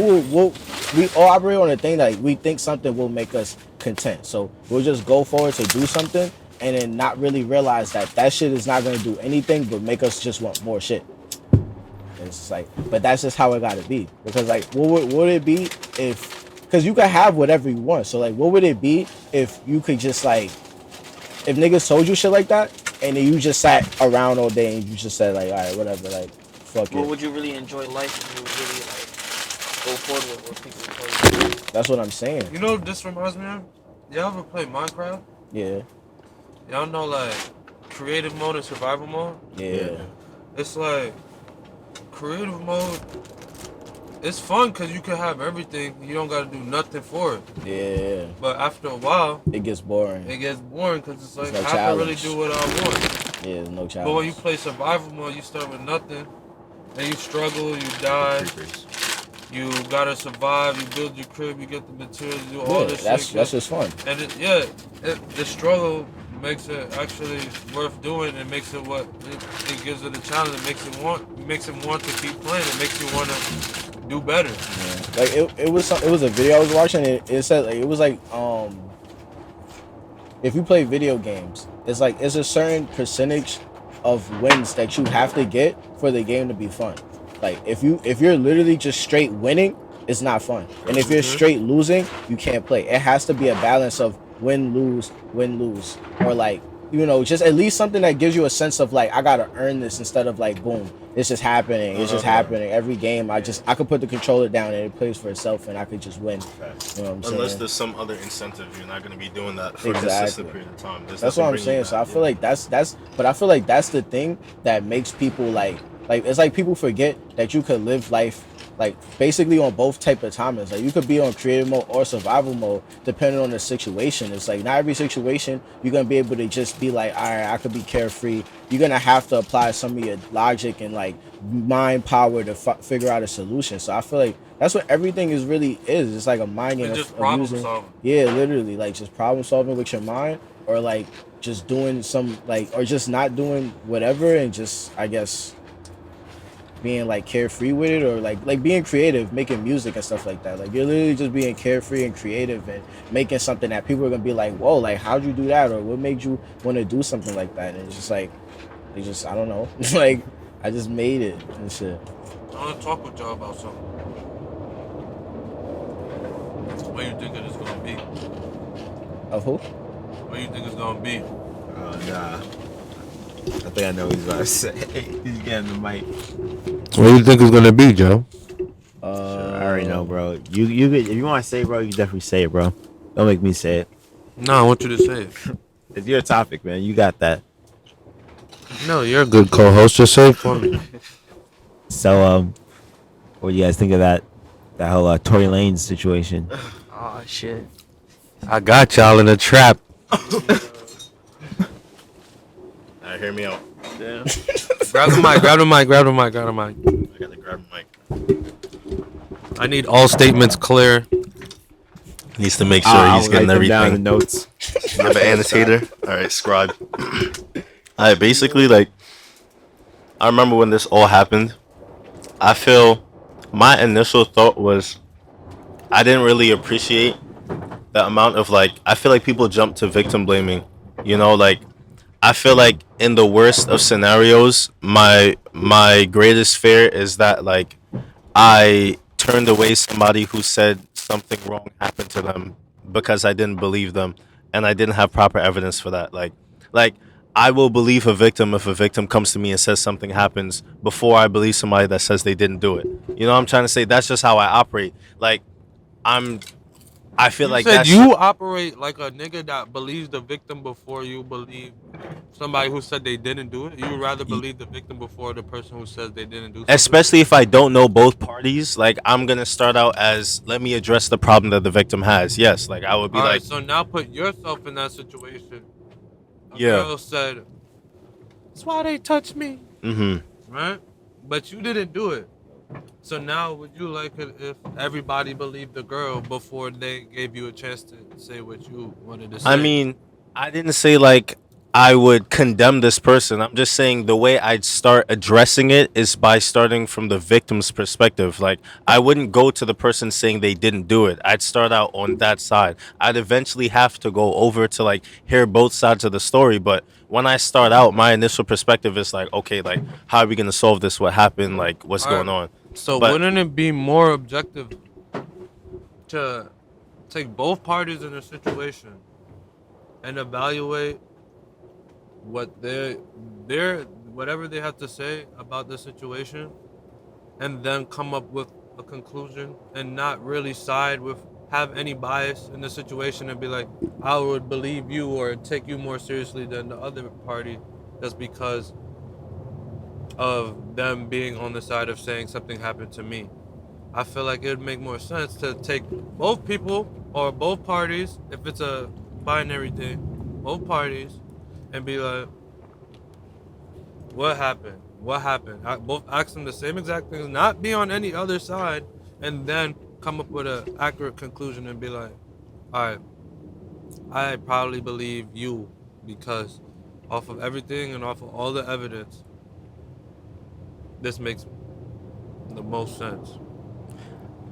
all operate on a thing that, like, we think something will make us content, so we'll just go forward to do something and then not really realize that shit is not going to do anything but make us just want more shit. It's just like, but that's just how it got to be. Because like, what would it be if, because you can have whatever you want, so like, what would it be if you could just like, if niggas told you shit like that and then you just sat around all day and you just said like, all right, whatever, like, fuck Or it. would you really enjoy life if you would really like go forward with what people tell you? That's what I'm saying. You know what this reminds me of? Y'all ever play Minecraft? Yeah. Y'all know like creative mode and survival mode. Yeah. It's like creative mode. It's fun because you can have everything. You don't got to do nothing for it. Yeah. But after a while, It gets boring. it gets boring because it's like no I can really challenge. do what I want. Yeah, there's no challenge. But when you play survival mode, you start with nothing, and you struggle, you die, you gotta survive, you build your crib, you get the materials, you do all this shit. That's just fun. And the struggle makes it actually worth doing. It makes it it gives it a challenge. It makes it want to keep playing. It makes you want to do better. Yeah. Like it was a video I was watching. It said like it was like if you play video games, it's like it's a certain percentage of wins that you have to get for the game to be fun. Like if you're literally just straight winning, it's not fun. And if you're straight losing, you can't play. It has to be a balance of win lose, or like just at least something that gives you a sense of like I gotta earn this instead of like boom, it's just happening. It's just happening every game. I could put the controller down and it plays for itself and I could just win. You know what I'm saying? Unless there's some other incentive, you're not gonna be doing that for a consistent period of time. That's what I'm saying. So I feel like that's but I feel like that's the thing that makes people like it's like people forget that you could live life like basically on both type of timings. Like you could be on creative mode or survival mode depending on the situation. It's like not every situation you're gonna be able to just be like, all right, I could be carefree. You're gonna have to apply some of your logic and like mind power to figure out a solution. So I feel like that's what everything is really is. It's like a mind game Just problem solving. Yeah, literally like just problem solving with your mind, or like just doing some like or just not doing whatever and just I guess being like carefree with it, or like being creative, making music and stuff like that. Like you're literally just being carefree and creative and making something that people are gonna be like, whoa, like how'd you do that, or what made you want to do something like that? And it's just like I don't know. Like I just made it and shit. I want to talk with y'all about something. What do you think it is gonna be? Of who? What do you think it's gonna be? Oh nah. I think I know what he's about to say. He's getting the mic. What do you think it's gonna be, Joe? I already know, bro. You if you want to say it, bro, you definitely say it, bro. Don't make me say it. No, I want you to say it. It's your topic, man. You got that. No, you're a good co-host. Just say it for me. So, what do you guys think of that whole Tory Lanez situation? Oh shit. I got y'all in a trap. Alright, hear me out. Yeah. Grab the mic. Grab the mic. Grab the mic. Grab the mic. I gotta grab the mic. I need all statements clear. Needs to make sure he's getting Down the everything. notes. You have an annotator? Alright, scribe. Alright, basically, like, I remember when this all happened, I feel my initial thought was I didn't really appreciate the amount of, like, I feel like people jump to victim blaming. You know, like, I feel like in the worst of scenarios, my greatest fear is that, like, I turned away somebody who said something wrong happened to them because I didn't believe them and I didn't have proper evidence for that. Like I will believe a victim if a victim comes to me and says something happens before I believe somebody that says they didn't do it. You know what I'm trying to say? That's just how I operate. Like I feel like said that's you operate like a nigga that believes the victim before you believe somebody who said they didn't do it. You would rather believe the victim before the person who says they didn't do something. especially if I don't know both parties. Like I'm gonna start out as let me address the problem that the victim has. Yes, like I would be All like, right, so now put yourself in that situation. A Yeah. girl said, "That's why they touched me," right? But you didn't do it. So now, would you like it if everybody believed the girl before they gave you a chance to say what you wanted to say? I mean, I didn't say like I would condemn this person. I'm just saying the way I'd start addressing it is by starting from the victim's perspective. Like I wouldn't go to the person saying they didn't do it. I'd start out on that side. I'd eventually have to go over to like hear both sides of the story. But when I start out, my initial perspective is like, okay, like how are we gonna solve this? What happened? Like what's All right. going on? So But- wouldn't it be more objective to take both parties in a situation and evaluate what their whatever they have to say about the situation, and then come up with a conclusion and not really side with have any bias in the situation and be like, I would believe you or take you more seriously than the other party just because of them being on the side of saying something happened to me. I feel like it would make more sense to take both people or both parties, if it's a binary thing, both parties, and be like, what happened? What happened? Both ask them the same exact things, not be on any other side, and then come up with an accurate conclusion and be like, all right, I probably believe you because off of everything and off of all the evidence, this makes the most sense.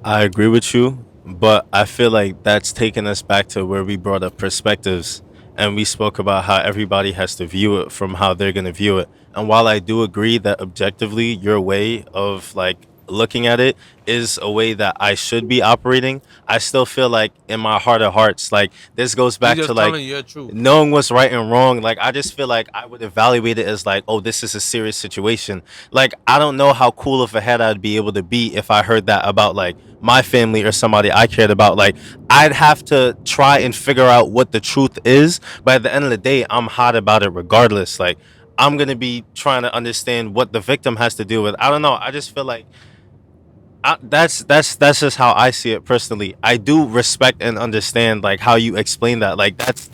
I agree with you, but I feel like that's taking us back to where we brought up perspectives and we spoke about how everybody has to view it from how they're going to view it. And while I do agree that objectively your way of like looking at it is a way that I should be operating, I still feel like in my heart of hearts, like this goes You back just to like telling your truth. knowing what's right and wrong. Like I just feel like I would evaluate it as like, oh, this is a serious situation. Like I don't know how cool of a head I'd be able to be if I heard that about like my family or somebody I cared about. Like I'd have to try and figure out what the truth is, but at the end of the day I'm hot about it regardless. Like I'm gonna be trying to understand what the victim has to deal with. I don't know, I just feel like that's just how I see it personally. I do respect and understand like how you explain that. Like that's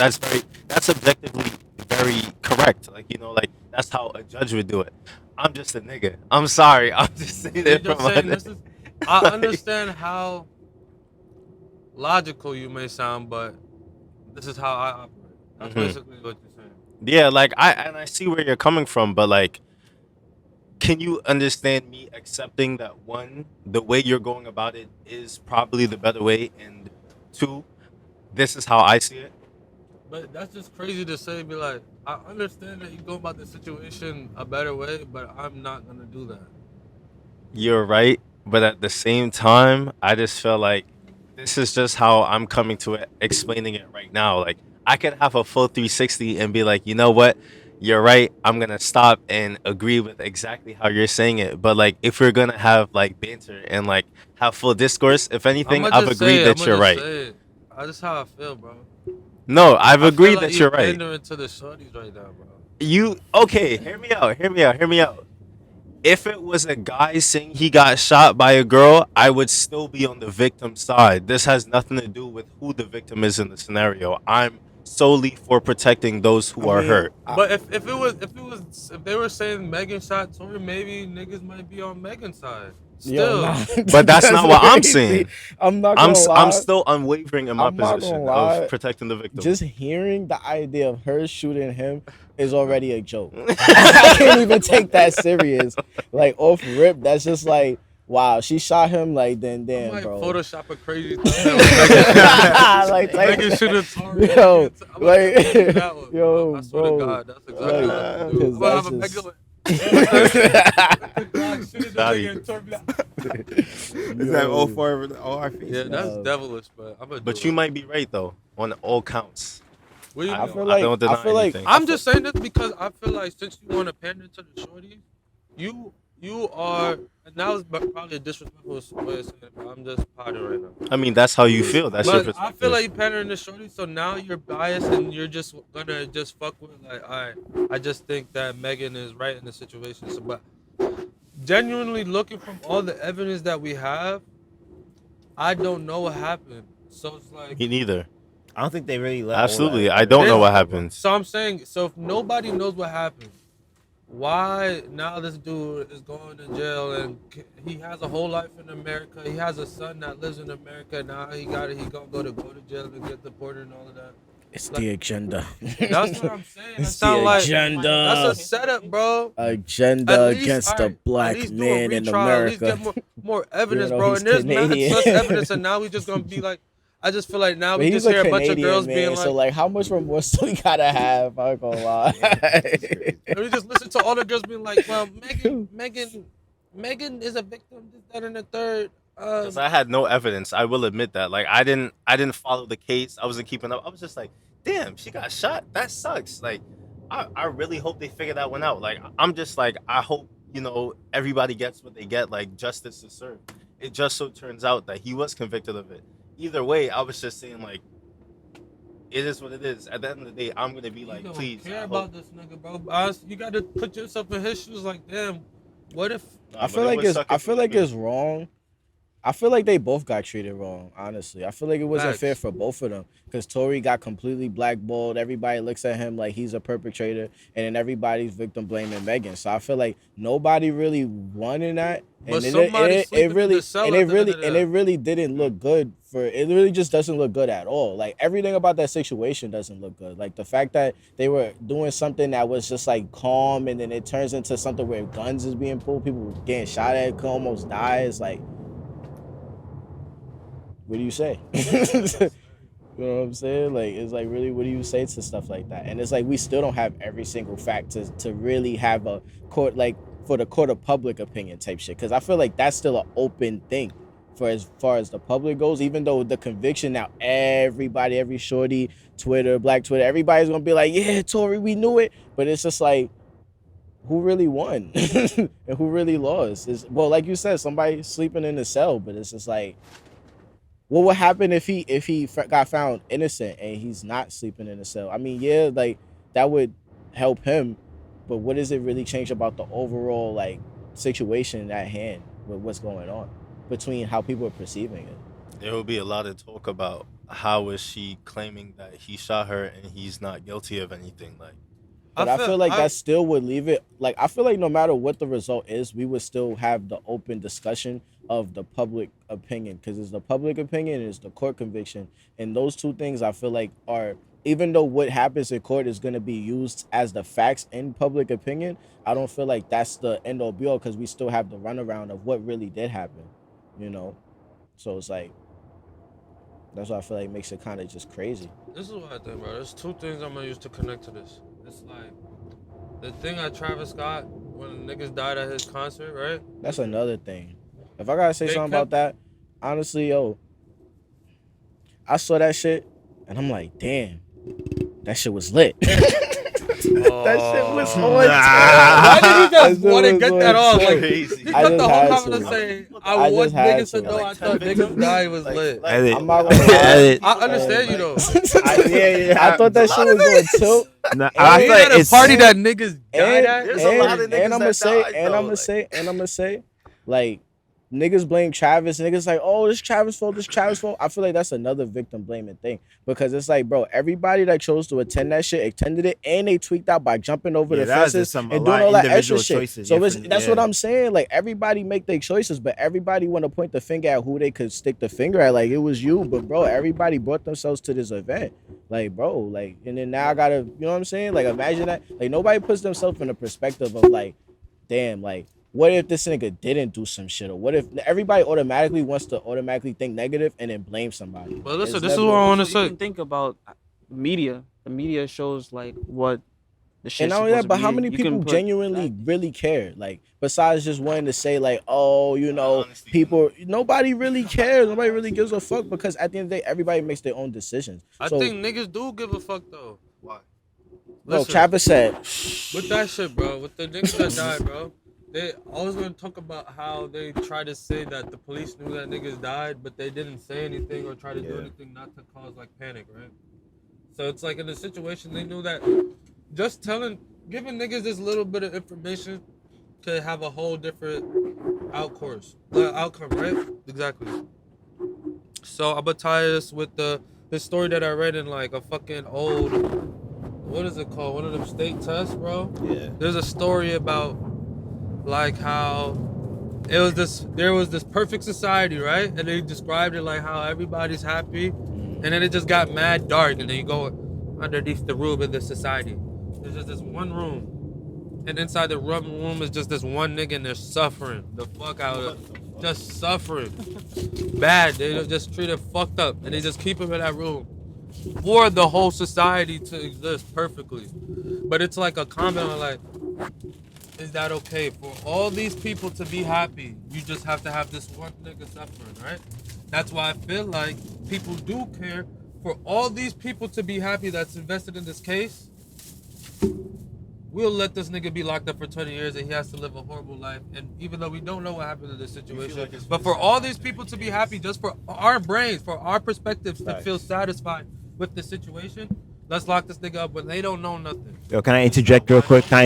objectively very correct. Like like that's how a judge would do it. I'm just a nigga. I'm sorry. I'm just saying You're it just from my saying this is. I understand how logical you may sound, but this is how I operate. That's basically what you're saying. Yeah, like I see where you're coming from, but like can you understand me accepting that one, the way you're going about it is probably the better way, and two, this is how I see it. But that's just crazy to say. Be like, I understand that you go about the situation a better way, but I'm not gonna do that. You're right, but at the same time, I just feel like this is just how I'm coming to it, explaining it right now. Like I could have a full 360 and be like, you know what? You're right. I'm gonna stop and agree with exactly how you're saying it. But like, if we're gonna have like banter and like have full discourse, if anything, I'ma I've just say agreed it. that I'ma you're just right. say it. That's just how I feel, bro. No, I've I feel agreed like that you're you're right. pandering to the shorties right now, bro. You okay? Hear me out. Hear me out. Hear me out. If it was a guy saying he got shot by a girl, I would still be on the victim's side. This has nothing to do with who the victim is in the scenario. I'm solely for protecting those who are hurt. But if they were saying Megan shot Tory, maybe niggas might be on Megan's side. Still, But that's not what I'm saying. I'm not gonna lie. I'm still unwavering in my I'm not position gonna lie. of protecting the victim. Just hearing the idea of her shooting him is already a joke. I can't even take that serious. Like off rip, that's just like, wow, she shot him. Like then, I damn, might bro. Photoshop a crazy thing. Like, Megan should have Tory. Yo, I'm gonna like, do that one, yo, bro. I swear to bro. God, that's exactly what I'm Like, gonna do. I'm gonna have a 'cause Megan. Is that all four of all our faces? Yeah, that's devilish, but I'm gonna. But you might be right though on all counts. What do you I mean? feel like don't deny I feel like anything. I'm just saying this because I feel like since you want to pander to the shorties, you are, and that was probably a disrespectful way of saying it, but I'm just potting right now. I mean, that's how you feel. That's your But I perspective. feel like you pandering to shorties, so now you're biased and you're just gonna just fuck with like, alright, I just think that Megan is right in the situation. So, but genuinely looking from all the evidence that we have, I don't know what happened. So it's like, Me neither. I don't think they really let all Absolutely, that- I don't know This- what happened. so I'm saying, so if nobody knows what happened, why now this dude is going to jail and he has a whole life in America. He has a son that lives in America. Now he gonna go to jail and get deported and all of that. it's the agenda. That's what I'm saying. That It's sound the like agenda. that's a setup, bro. Agenda At least- against the alright, at black least do a man in retrial, at least America. get more evidence, You know, bro. he's And there's mad Canadian. such evidence, and now we just gonna be like, I just feel like now But we he's just hear a a bunch of Canadian girls man, being so like, like, how much remorse do we gotta have? I'm not gonna lie. and we just listen to all the girls being like, well, Megan is a victim, this, that, and the third. Because I had no evidence. I will admit that. Like I didn't follow the case. I wasn't keeping up. I was just like, damn, she got shot. That sucks. Like I really hope they figure that one out. Like I'm just like, I hope everybody gets what they get. Like justice is served. It just so turns out that he was convicted of it. Either way, I was just saying like, it is what it is. At the end of the day, I'm gonna be You like, don't please. care I about hope. this nigga, bro. You gotta put yourself in his shoes. Like, damn, what if? Nah, I but feel it like would it's suck I if it feel was like me. it's wrong. I feel like they both got treated wrong, honestly. I feel like it wasn't fair Facts. for both of them because Tory got completely blackballed. Everybody looks at him like he's a perpetrator, and then everybody's victim blaming Megan. So I feel like nobody really won in that, But and somebody's sleeping in the cell at the end of it that. really didn't look good for. It really just doesn't look good at all. Like everything about that situation doesn't look good. Like the fact that they were doing something that was just like calm, and then it turns into something where guns is being pulled, people getting shot at, could almost die. It's like. What do you say? You know what I'm saying? Like, it's like, really, what do you say to stuff like that? And it's like, we still don't have every single fact to really have a court, like, for the court of public opinion type shit. Because I feel like that's still an open thing for as far as the public goes, even though the conviction now, everybody, every shorty, Twitter, Black Twitter, everybody's going to be like, yeah, Tory, we knew it. But it's just like, who really won and who really lost? Well, like you said, somebody sleeping in the cell, but it's just like, what would happen if he got found innocent and he's not sleeping in a cell? I mean, yeah, like that would help him, but what does it really change about the overall like situation at hand with what's going on between how people are perceiving it? There will be a lot of talk about how is she claiming that he shot her and he's not guilty of anything. Like, But I feel like that still would leave it like I feel like no matter what the result is, we would still have the open discussion of the public opinion because it's the public opinion and it's the court conviction, and those two things I feel like are even though what happens in court is going to be used as the facts in public opinion, I don't feel like that's the end all be all because we still have the runaround of what really did happen, you know. So it's like that's what I feel like makes it kind of just crazy. This is what I think, bro. There's two things I'm gonna use to connect to this. It's like the thing at Travis Scott when niggas died at his concert, right? That's another thing. If I gotta say They something kept- about that, honestly, yo, I saw that shit and I'm like, damn, that shit was lit. That shit was on. Why did he just want to get that off? Like, crazy. he I cut the just whole had comment to. and say, I I want just had niggas to to. know I Like thought 10 niggas victims? died was Like- lit. like- Edit. I'm not gonna lie. Edit. I understand you though. I thought that shit was going tilt. Nah, And I We feel had like a it's party that niggas died at. There's a lot of niggas and I'm that gonna say, died, and though, I'm gonna say, and I'm gonna say, like, niggas blame Travis. Niggas like, oh, this Travis fault. This Travis fault. I feel like that's another victim blaming thing because it's like, bro, everybody that chose to attend that shit attended it, and they tweaked out by jumping over Yeah, the that was fences just some- and a doing lot all of that extra individual shit. choices, So yeah, that's what yeah. I'm saying. Like everybody make their choices, but everybody want to point the finger at who they could stick the finger at. Like it was you, but bro, everybody brought themselves to this event. Like, bro, like, and then now I gotta, you know what I'm saying? Like, imagine that. Like, nobody puts themselves in the perspective of like, damn, like, what if this nigga didn't do some shit? Or what if everybody automatically wants to automatically think negative and then blame somebody? But listen, It's this is never- what I want to So you say. can think about media. The media shows like what the shit. And not only that, but how many people genuinely really care? Like, besides just wanting to say, like, oh, you know, Honestly, people, nobody really cares. Nobody really gives a fuck because at the end of the day, everybody makes their own decisions. I So, think niggas do give a fuck though. Why? bro, Listen, Travis said, with that shit, bro, with the niggas that died, bro, they always gonna talk about how they try to say that the police knew that niggas died, but they didn't say anything or try to do Yeah. anything not to cause like panic, right? So it's like in the situation they knew that just giving niggas this little bit of information could have a whole different outcome, right? Exactly. So I'm gonna tie this with this story that I read in like a fucking old, what is it called? One of them state tests, bro. Yeah. There's a story about like how there was this perfect society, right? And they described it like how everybody's happy, and then it just got mad dark, and then you go underneath the roof of the society. There's just this one room, and inside the room is just this one nigga, and they're suffering the fuck out of, just suffering bad. They just treat him fucked up, and they just keep him in that room for the whole society to exist perfectly. But it's like a comment on like, is that okay for all these people to be happy? You just have to have this one nigga suffering, right? That's why I feel like people do care for all these people to be happy that's invested in this case. We'll let this nigga be locked up for 20 years and he has to live a horrible life. And even though we don't know what happened in this situation, like it's but for all these people to be happy, just for our brains, for our perspectives to Facts. feel satisfied, with the situation. Let's lock this nigga up, but they don't know nothing. Yo, can I interject real quick? Yo,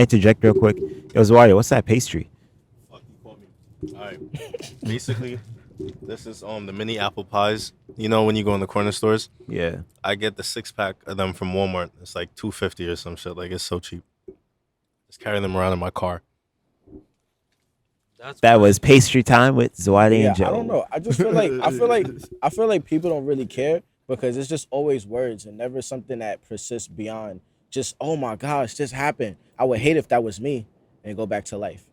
Zawadi, what's that pastry? Fuck, you called me. All right. Basically, this is the mini apple pies. You know when you go in the corner stores? Yeah. I get the 6-pack of them from Walmart. It's like $2.50 or some shit. Like, it's so cheap. Just carry them around in my car. That was pastry time with Zawadi and Joe. I don't know. I just feel like I feel like people don't really care because it's just always words and never something that persists beyond just, oh my gosh, this happened. I would hate if that was me and go back to life.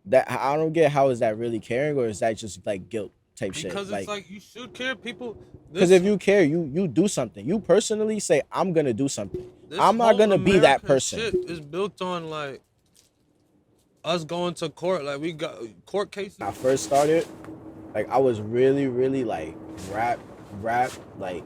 That I don't get how is that really caring or is that just like guilt type shit? Because it's like you should care, people. Because if you care, you do something. You personally say, I'm gonna do something. I'm not gonna be that person. Shit is built on like us going to court. Like we got court cases. When I first started, like I was really like rap, like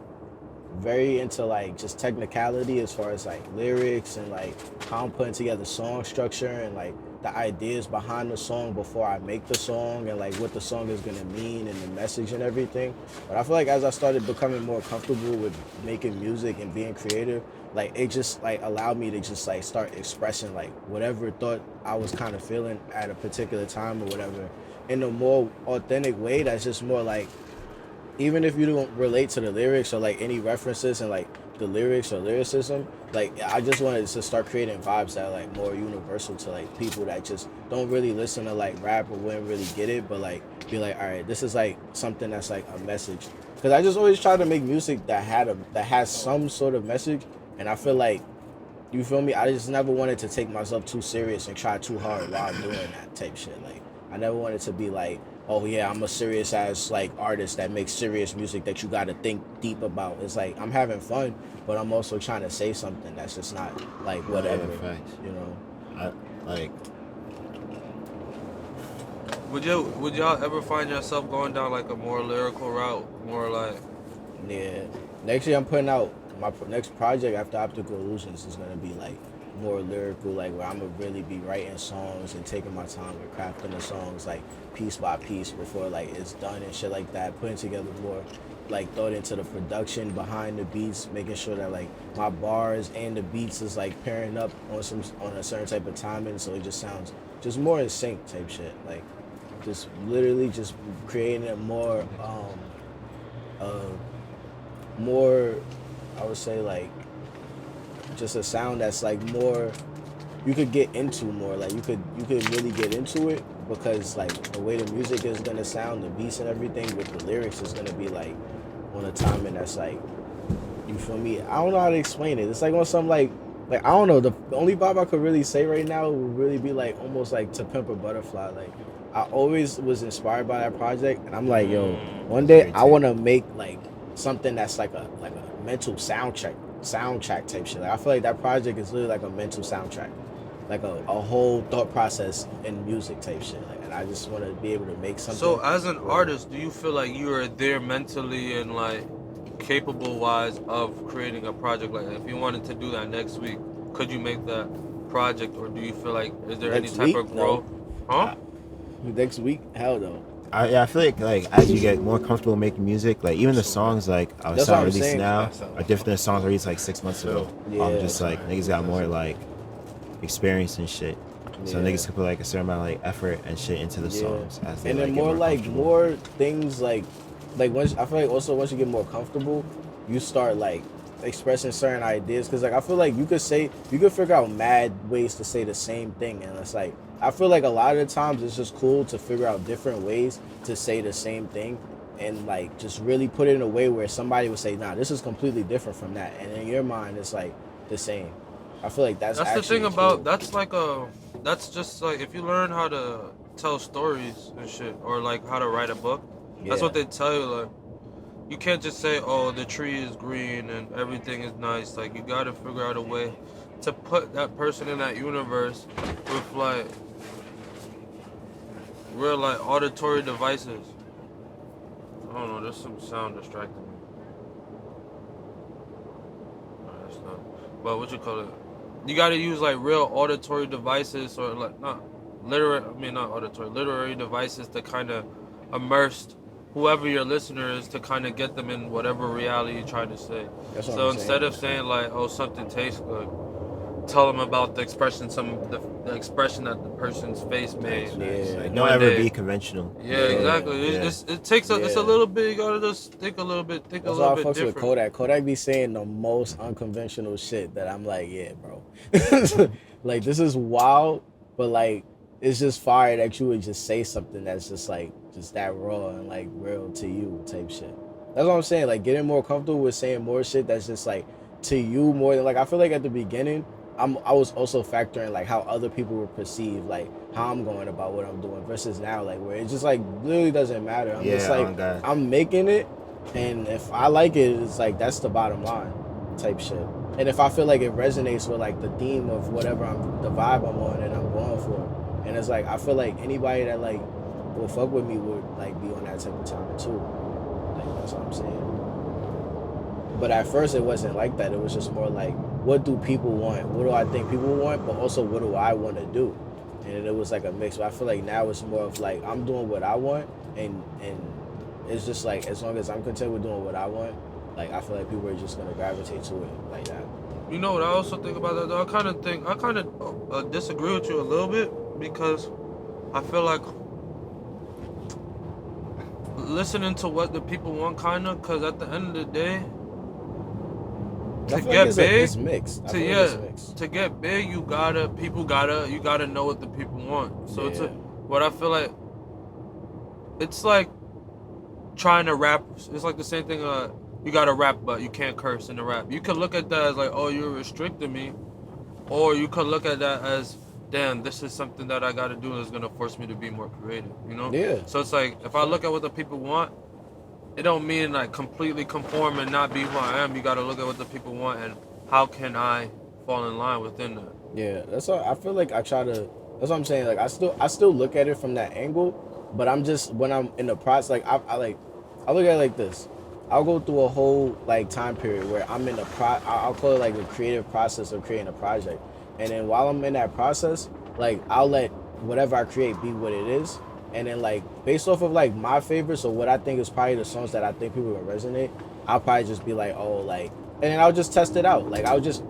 very into like just technicality as far as like lyrics and like how I'm putting together song structure and like the ideas behind the song before I make the song and like what the song is gonna mean and the message and everything. But I feel like as I started becoming more comfortable with making music and being creative, like it just like allowed me to just like start expressing like whatever thought I was kind of feeling at a particular time or whatever in a more authentic way that's just more like, even if you don't relate to the lyrics or like any references and like the lyrics or lyricism, like I just wanted to start creating vibes that are like more universal to like people that just don't really listen to like rap or wouldn't really get it, but like be like, all right, this is like something that's like a message. Because I just always try to make music that has some sort of message, and I feel like, you feel me, I just never wanted to take myself too serious and try too hard while doing that type shit. Like I never wanted to be like, oh yeah, I'm a serious ass like artist that makes serious music that you gotta think deep about. It's like I'm having fun, but I'm also trying to say something that's just not like whatever. Yeah, you know. Would y'all ever find yourself going down like a more lyrical route, more like? Yeah. Next year I'm putting out my next project after Optical Illusions is gonna be like more lyrical, like where I'm gonna really be writing songs and taking my time with crafting the songs like piece by piece before like it's done and shit like that, putting together more like thought into the production behind the beats, making sure that like my bars and the beats is like pairing up on a certain type of timing so it just sounds just more in sync type shit, like just literally just creating a more I would say like just a sound that's like more you could get into more, like you could really get into it because like the way the music is gonna sound, the beats and everything with the lyrics is gonna be like on a timing that's like, you feel me? I don't know how to explain it. It's like on some like I don't know, the only vibe I could really say right now would really be like almost like To Pimp a Butterfly. Like I always was inspired by that project and I'm like, yo, one day I wanna make like something that's like a mental soundtrack type shit. Like I feel like that project is literally like a mental soundtrack, like a whole thought process in music type shit. Like, and I just want to be able to make something. So as an artist, do you feel like you are there mentally and like capable wise of creating a project? Like if you wanted to do that next week, could you make that project, or do you feel like is there Next any type week? of growth? Huh? Next week? Hell no. I feel like as you get more comfortable making music, like even the songs like I was released now are different than songs released like 6 months ago. Yeah. I'm just like niggas got more like experience and shit. So Yeah. niggas could put like a certain amount of like effort and shit into the songs as they And then get more like comfortable. more things like once I feel like also once you get more comfortable, you start like expressing certain ideas, because like I feel like you could figure out mad ways to say the same thing, and it's like I feel like a lot of the times it's just cool to figure out different ways to say the same thing and like just really put it in a way where somebody would say, nah, this is completely different from that, and in your mind it's like the same. I feel like that's the thing about cool. that's just like if you learn how to tell stories and shit, or like how to write a book, that's what they tell you. Like you can't just say, oh, the tree is green and everything is nice. Like you gotta figure out a way to put that person in that universe with like real like auditory devices. I don't know, there's some sound distracting me. Alright, that's not. But what you call it? You gotta use like real auditory devices, or like literary devices to kind of immerse whoever your listener is to kind of get them in whatever reality you're trying to say. That's what So I'm instead saying. of saying like, oh, something tastes good, tell them about the expression, the expression that the person's face made. Yeah. Like, One don't ever day. be conventional. Yeah, exactly. Yeah. It takes it's a Yeah. little bit. You gotta just think a little bit. Think That's a why I little bit fucks with different. Kodak. Kodak be saying the most unconventional shit that I'm like, yeah, bro. Like, this is wild, but like, it's just fire that you would just say something that's just like, just that raw and like real to you type shit. That's what I'm saying. Like, getting more comfortable with saying more shit that's just like to you more than like, I feel like at the beginning, I was also factoring like how other people would perceive like how I'm going about what I'm doing versus now like where it just like literally doesn't matter. I'm just like, oh God. I'm making it, and if I like it, it's like that's the bottom line type shit. And if I feel like it resonates with like the theme of whatever the vibe I'm on and I'm going for, and it's like I feel like anybody that like will fuck with me would like be on that type of time too. Like, that's what I'm saying. But at first it wasn't like that. It was just more like, what do people want? What do I think people want? But also, what do I want to do? And it was like a mix. But I feel like now it's more of like I'm doing what I want, and it's just like as long as I'm content with doing what I want, like I feel like people are just gonna gravitate to it like that. You know what I also think about that though? I kind of disagree with you a little bit because I feel like listening to what the people want, kind of, because at the end of the day, to get big, to get big, you gotta know what the people want. So Yeah. what I feel like, it's like trying to rap. It's like the same thing. You gotta rap, but you can't curse in the rap. You could look at that as like, oh, you're restricting me, or you could look at that as, damn, this is something that I gotta do that's gonna force me to be more creative. You know? Yeah. So it's like if I look at what the people want, it don't mean like completely conform and not be who I am. You gotta look at what the people want and how can I fall in line within that. Yeah, that's what I feel like. I try to. That's what I'm saying. Like I still look at it from that angle, but I'm just when I'm in the process. Like I look at it like this. I'll go through a whole like time period where I'm in the I'll call it like the creative process of creating a project, and then while I'm in that process, like I'll let whatever I create be what it is, and then like based off of like my favorites or what I think is probably the songs that I think people will resonate, I'll probably just be like, oh, like, and then I'll just test it out. Like I'll just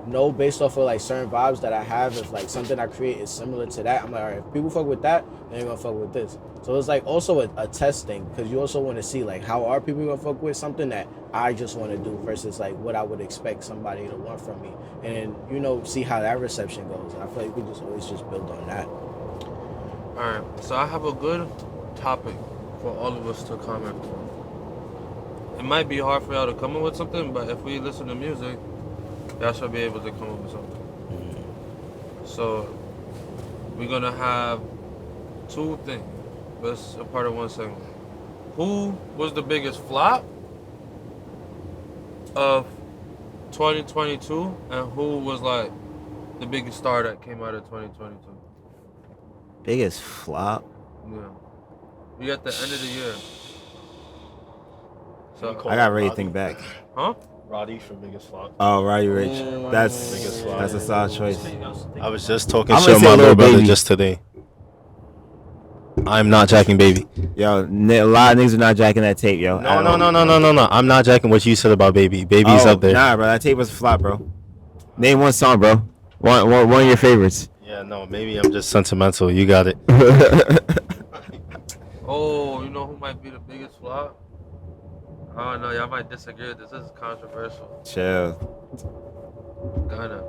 know based off of like certain vibes that I have, if like something I create is similar to that, I'm like, all right, if people fuck with that, then they're gonna fuck with this. So it's like also a test thing, because you also want to see like how are people gonna fuck with something that I just want to do versus like what I would expect somebody to want from me, and then see how that reception goes. And I feel like we just always just build on that. All right, so I have a good topic for all of us to comment on. It might be hard for y'all to come up with something, but if we listen to music, y'all should be able to come up with something. So we're gonna have two things. That's a part of one segment. Who was the biggest flop of 2022, and who was like the biggest star that came out of 2022? Biggest flop? Yeah. We at the end of the year. So I got ready to think back. Huh? Roddy for biggest flop. Oh, Roddy Rich. That's Biggest flop. a solid choice. I was just talking I'm shit gonna with my say little Lil brother Baby. just today. I'm not jacking Baby. Yo, a lot of niggas are not jacking that tape, yo. No. I'm not jacking what you said about Baby. Baby's up there. Nah, bro, that tape was a flop, bro. Name one song, bro. One of your favorites. Yeah, no, maybe I'm just sentimental. You got it. Oh, you know who might be the biggest flop? Oh no, y'all might disagree. This is controversial. Chill. Kinda.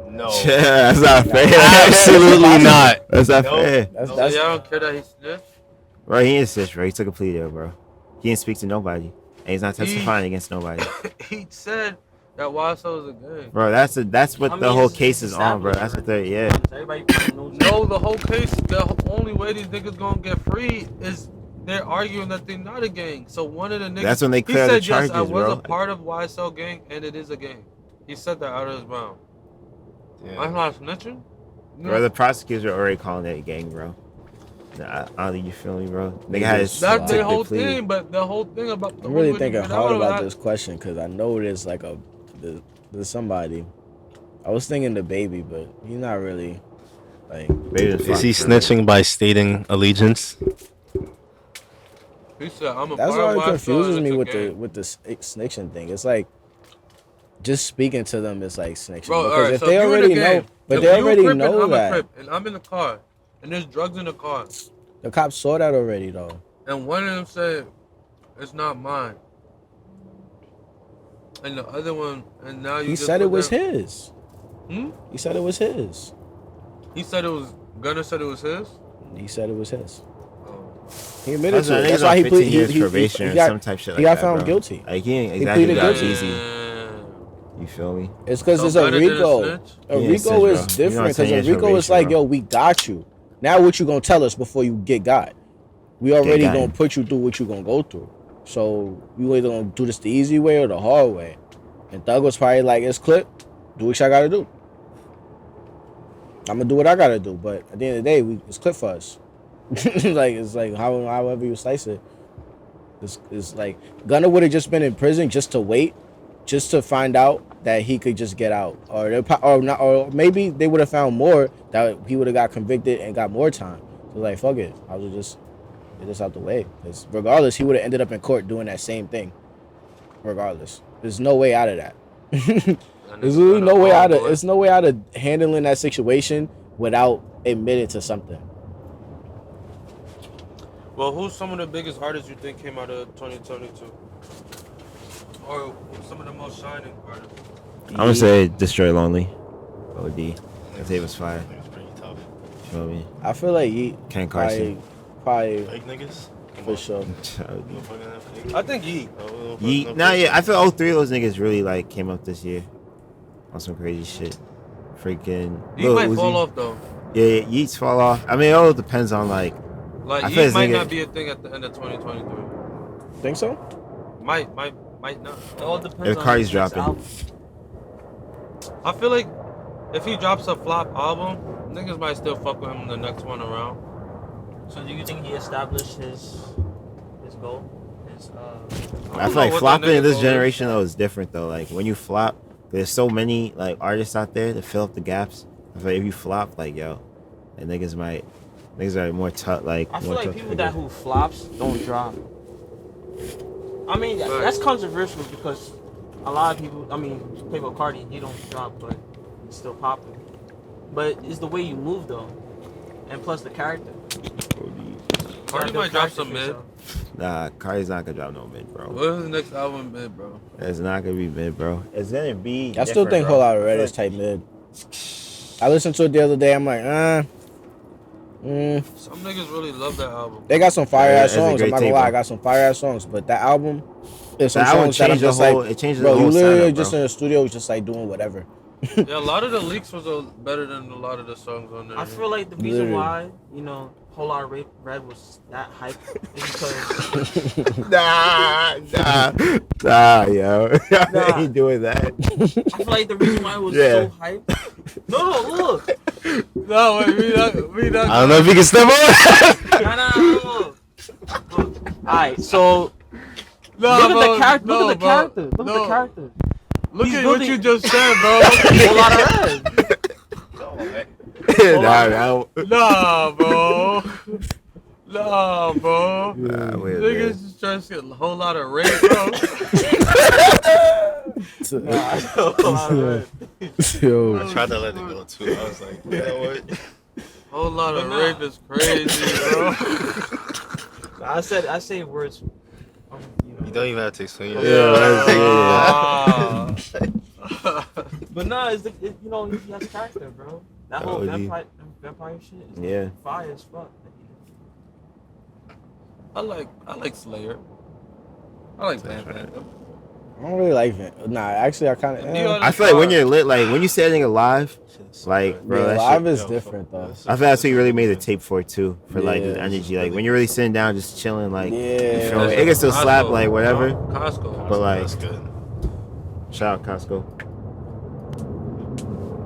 No. Chill. That's not fair. Absolutely not. That's not Nope. fair. That's So y'all don't care that he snitched? Bro, he ain't snitch, bro. He took a plea deal, bro. He didn't speak to nobody. And he's not testifying against nobody. He said that YSL was a gang. Bro, that's what the whole case is on, bro. That's what yeah. Everybody knows. No, the whole case, the only way these niggas gonna get free is they're arguing that they're not a gang. So one of the niggas, That's when they he clear said, the charges, yes, I was bro. a part of YSL gang, and it is a gang. He said that out of his mouth. I'm not snitching. Bro, the prosecutors are already calling it a gang, bro. Nah, I don't think you feel me, bro. Nigga had his That's took the whole plea. thing, but the whole thing about the I'm really whole way thinking to get hard out of about that- this question because I know there's like there's somebody. I was thinking the Baby, but he's not really like. Baby Is he snitching by stating allegiance? He said, "I'm a That's bar why it watcher, confuses and me it's a with game." the snitching thing. It's like just speaking to them is like snitching. Bro, because alright, if so they if you in already the know, game, but if they you already crippin', know I'm a that. crip, and I'm in the car, and there's drugs in the car, The cops saw that already though. and one of them said, "It's not mine," and the other one, and now you He just said it put was that- his. He said it was his. He said it was. Gunner said it was his. He said it was his. Oh. He admitted to it. That's That's why he 15 pleaded. years He probation or got, some type shit like he got that, found bro. guilty. Like he ain't He exactly pleaded got guilty. easy. Damn. You feel me? It's because So it's a Gunna didn't RICO. snitch? A He RICO ain't snitch, is bro. You know what I'm different because saying? a It's RICO is probation, like, bro. yo, we got you. Now what you gonna tell us before you get got? We already got gonna him. put you through what you gonna go through. So you either gonna do this the easy way or the hard way. And Thug was probably like, it's clip. Do what I gotta do. I'm gonna do what I gotta do. But at the end of the day, it's clip for us. it's like however you slice it. It's like Gunna would have just been in prison just to wait, just to find out that he could just get out, or maybe they would have found more that he would have got convicted and got more time. So like, fuck it, I was just get this out the way. Because regardless, he would have ended up in court doing that same thing. Regardless, there's no way out of that. There's literally no way out of. There's no way out of handling that situation without admitting to something. Well, who's some of the biggest artists you think came out of 2022? Or some of the most shining artists? I'm gonna say Destroy Lonely. OD. Cause it was fire. I think it's pretty tough. You feel me? I feel like Yeet Ken Carson. probably Fake niggas? Come for on. sure. No fucking fake. I think Yeet. No Yeet. fake. Nah, yeah. I feel all three of those niggas really like came up this year on some crazy shit. Freaking. Yeet Lil might Uzi. fall off though. Yeah, Yeats fall off. I mean, it all depends on like. Like I feel Yeet this might nigga- not be a thing at the end of 2023. Think so? Might not. It all depends If on Cardi's his next dropping. album. I feel like if he drops a flop album, niggas might still fuck with him the next one around. So do you think he established his goal? I don't feel like know what that flopping in nigga this goal generation though is different though. Like when you flop, there's so many like artists out there to fill up the gaps. I feel like if you flop, like yo, and niggas are more tough. Like I feel more like tough people figures. that who flops don't drop. I mean, that's controversial because a lot of people. I mean, Playboy Cardi, he don't drop, but he's still popping. But it's the way you move though, and plus the character. Cardi might drop some mid. Nah, Cardi's not gonna drop no mid, bro. What is his next album mid, bro? It's not gonna be mid, bro. It's gonna be. I still think Whole Lotta Red is type mid. I listened to it the other day. I'm like, Some niggas really love that album. They got some fire ass it's a songs. I'm great not gonna tape, lie, bro. I got some fire ass songs. But that album, there's some The album songs that I'm changed the just whole- like, it changed the bro, you whole literally sound, just bro. in the studio, just like doing whatever. Yeah, a lot of the leaks was better than a lot of the songs on there. I feel like the reason why Whole Lotta Red was that hype is because nah, yo. I ain't doing that. I feel like the reason why it was Yeah. so hype. No, look. No, wait, we not. I don't know if you can step on. No. Look. Alright, so No, look bro, at the character. no, Look at the bro. character. Look No. at the character. Look He's at what building- you just said, bro. Whole Lotta Red. Nah, Nah, bro. Nah, bro. wait a Niggas minute. just trying to get a whole lot of rape, bro. Yo, I tried to let it go too. I was like, you know what? Whole lot of But nah. rape is crazy, bro. I say words. You don't even have to explain it. Yeah, Ah. But nah, he has character, bro. That whole OG. vampire shit is Yeah. fire as fuck. I like Slayer. I like Van Van. I don't really like it. Nah, actually, I kind of. I feel like when you're lit, like when you say that nigga live, like bro, Yeah, that live shit, is different though. I feel that's what you really made the tape for too, for like Yeah. the energy. Like when you're really sitting down, just chilling, like you Yeah. feel me? It can still slap, like whatever. Costco. But like, That's good. shout out Costco.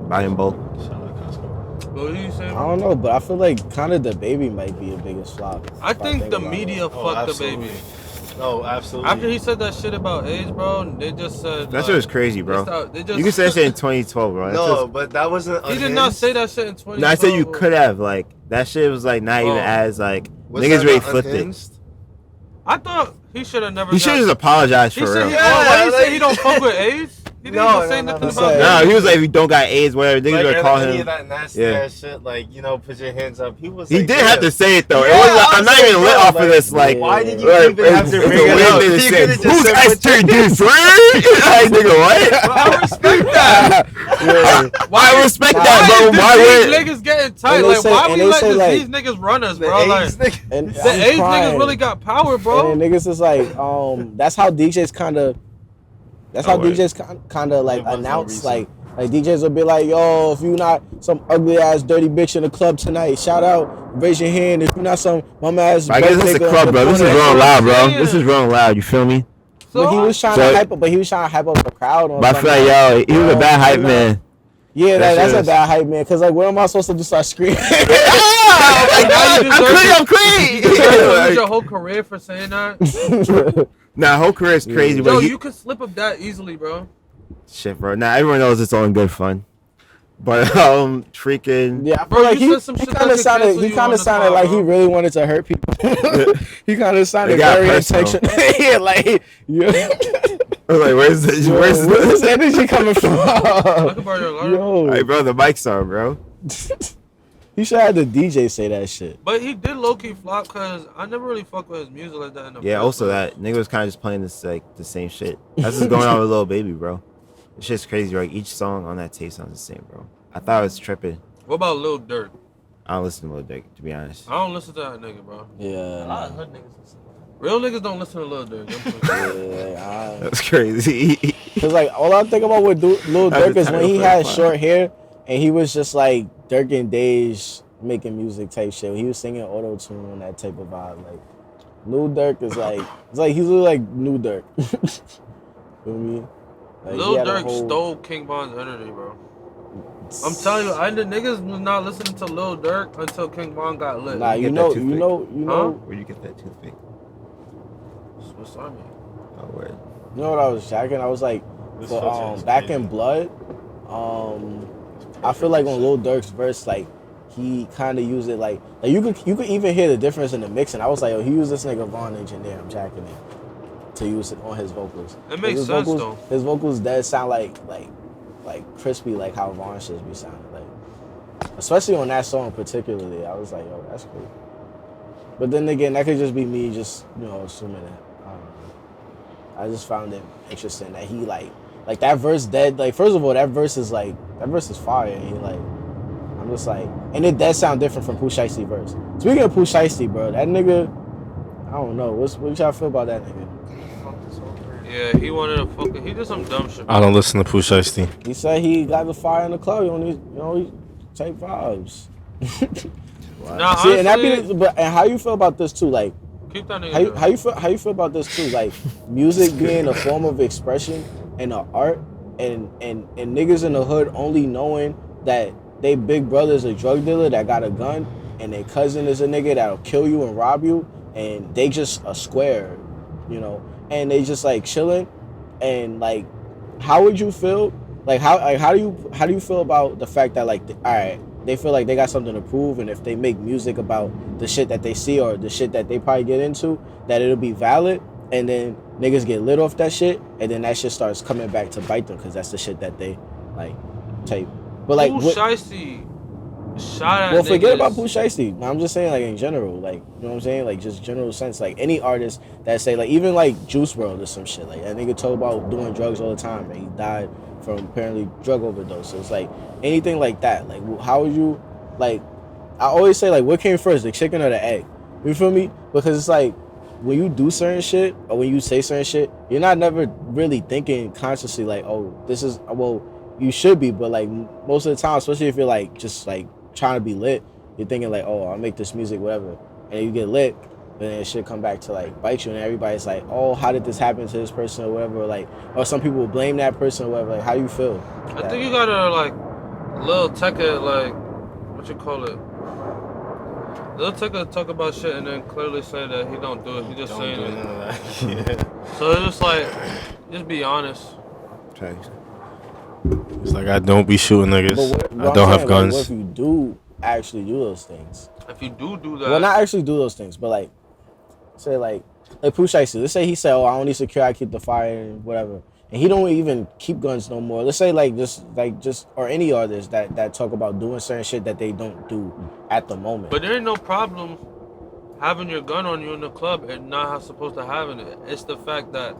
Buy them both. Shout out Costco. What are you saying? I don't know, but I feel like kind of the baby might be the biggest flop. I if think the about it. media fucked the baby. Oh, absolutely. After he said that shit about age, bro, they just said That shit was crazy, bro. They just, You can say that shit in 2012, bro. That's No, just- but that wasn't. he did not say that shit in 2012. No, I said you could have. Like that shit was like not even Oh. as like Was niggas that really not flipped it. Unhinged? I thought he should have never. He should have just apologized He for said real. why you say he don't fuck with AIDS? He didn't even say nothing about that. No, he was like, if you don't got AIDS, whatever. Niggas Like, gonna call any him. of that nasty ass shit, like, you know, put your hands up. He was. He like, did yeah. have to say it though. Yeah, it was, I I'm was not like, even lit bro, off of like, this. Like, why did you like, even have to it's bring a it weird up? thing to You say. could've just Who's said, STD free? Like, nigga, what? I respect that. I respect Why that, is bro. Why these would? niggas getting tight? And they Like, say- why and we they let say, these like, niggas run us, The bro? Like, AIDS nigga. And the I'm AIDS crying. niggas really got power, bro. And niggas is like, that's how DJs kind of, that's how Oh, wait. DJs kind of like It was no announce reason. like DJs will be like, yo, if you not some ugly ass dirty bitch in the club tonight, shout out, raise your hand. If you not some bum ass, I guess this is a nigga club, in the bro. This is corner. wrong loud, bro. saying. This is wrong loud. You feel me? But he was trying So- to hype up, but he was trying to hype up the crowd. On But I feel something like, yo, he was a yo, bad hype you know, man. Yeah, That that's shit a is- bad hype man. Cause like, what am I supposed to do? Start screaming? I'm clean. You deserve to lose your whole career for saying that. Nah, whole career is crazy, Yo, but he, you could slip up that easily, bro. shit, bro. Nah, everyone knows it's all in good fun. But freaking. Yeah, I feel Bro, like you he said some shit that kind of could sounded. cancel He you kind on of the sounded spot, like bro. he really wanted to hurt people. He kind of sounded It got very personal. intentional. Yeah, like yeah. I was like, where's Where's this the? energy coming from? I could borrow your alarm. Yo, Hey, bro, the mic's on, bro. you should have the DJ say that shit. But he did low key flop because I never really fuck with his music like that. In the Yeah, first also place. that nigga was kind of just playing this like the same shit. That's just going on with Lil Baby, bro. It's just crazy, right? Each song on that tape sounds the same, bro. I thought it was tripping. What about Lil Durk? I don't listen to Lil Dick, to be honest. I don't listen to that nigga, bro. Yeah, nah. Real niggas don't listen to Lil Durk. Them yeah. That's crazy. Cause like all I think about with Lil That's Durk is the when he title for had the short hair and he was just like Durk and Dej making music type shit. He was singing auto tune and that type of vibe. Like Lil Durk is like it's like he's like new Durk. Feel me? Like, Lil he had a Durk whole- stole King Von's energy, bro. I'm telling you, the niggas was not listening to Lil Durk until King Von got lit. Nah, You you get know, that you toothpick. know, you know. Where'd you get that toothpick? Swiss Army. Oh, word. You know what I was jacking? I was like, This for, filter is back crazy. in Blood, I feel like on Lil Durk's verse, like he kind of used it like you could even hear the difference in the mixing. I was like, he used this nigga Von Engineer. I'm jacking it to use it on his vocals. It makes His sense, vocals, though. His vocals does sound like crispy, like how Von should be sounding, like especially on that song particularly. I was like, yo, that's cool. But then again, that could just be me just assuming that. I don't know. I just found it interesting that he like that verse dead. Like first of all, that verse is fire. And he like, I'm just like, and it does sound different from Pooh Shiesty verse. Speaking of Pooh Shiesty, bro, that nigga, I don't know. What y'all feel about that nigga? Yeah, he wanted to fucking. He did some dumb shit. I don't listen to Pooh Shiesty. He said he got the fire in the club. He only take vibes. Nah, See, and that be, honestly, and how you feel about this too? Like, keep that nigga. how you feel about this too? Like music being a form of expression and an art, and niggas in the hood only knowing that they big brother's a drug dealer that got a gun, and their cousin is a nigga that'll kill you and rob you, and they just a square, and they just like chilling, and like, how would you feel? Like how do you feel about the fact that like all right, they feel like they got something to prove, and if they make music about the shit that they see or the shit that they probably get into, that it'll be valid, and then niggas get lit off that shit, and then that shit starts coming back to bite them because that's the shit that they like tape. But like, Pooh Shiesty shot at well, forget niggas. about Pooh Shiesty. I'm just saying like in general, like you know what I'm saying, like just general sense, like any artist that say like even like Juice WRLD or some shit, like that nigga talk about doing drugs all the time, and he died from apparently drug overdose. So it's like anything like that. Like how would you like? I always say like what came first, the chicken or the egg? You feel me? Because it's like when you do certain shit or when you say certain shit, you're not never really thinking consciously like, oh, this is you should be, but like most of the time, especially if you're like just like trying to be lit, you're thinking like, oh, I'll make this music, whatever, and you get lit, but then it should come back to like bite you, and everybody's like, oh, how did this happen to this person or whatever, like, or some people blame that person or whatever. Like, how you feel? I think you gotta like Lil Tecca, like what you call it. Lil Tecca talk about shit and then clearly say that he don't do it. He just Don't saying do it. none of that. Yeah. So it's just like, just be honest. Thanks. It's like I don't be shooting niggas. But I don't have guns. What if you do actually do those things? If you do that, Well, not actually do those things, but like say like like Pooh Shiesty, let's say he said, "Oh, I don't need security, I keep the fire and whatever," and he don't even keep guns no more. Let's say just or any artist that talk about doing certain shit that they don't do at the moment. But there ain't no problem having your gun on you in the club and not supposed to having it. It's the fact that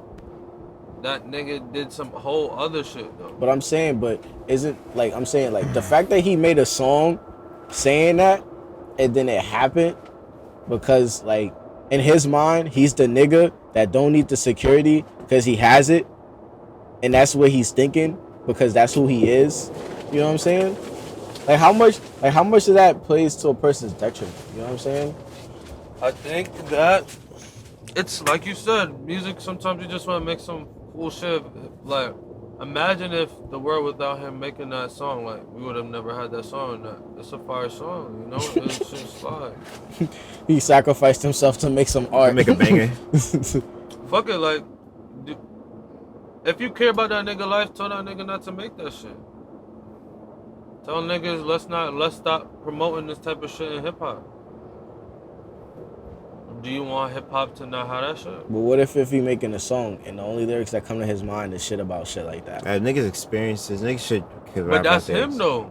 that nigga did some whole other shit though. But I'm saying, isn't like I'm saying like the fact that he made a song saying that and then it happened because like in his mind he's the nigga that don't need the security because he has it and that's what he's thinking because that's who he is. You know what I'm saying? Like how much of that plays to a person's detriment? You know what I'm saying? I think that it's like you said, music sometimes you just want to make some cool shit. Like imagine if the world without him making that song, like we would have never had that song. It's a fire song, you know. It's just slide. He sacrificed himself to make some art. Make a banger. Fuck it, like if you care about that nigga life, tell that nigga not to make that shit. Tell niggas let's stop promoting this type of shit in hip hop. Do you want hip hop to not have that shit? But what if he making a song and the only lyrics that come to his mind is shit about shit like that? Niggas experiences, niggas should. But that's him though.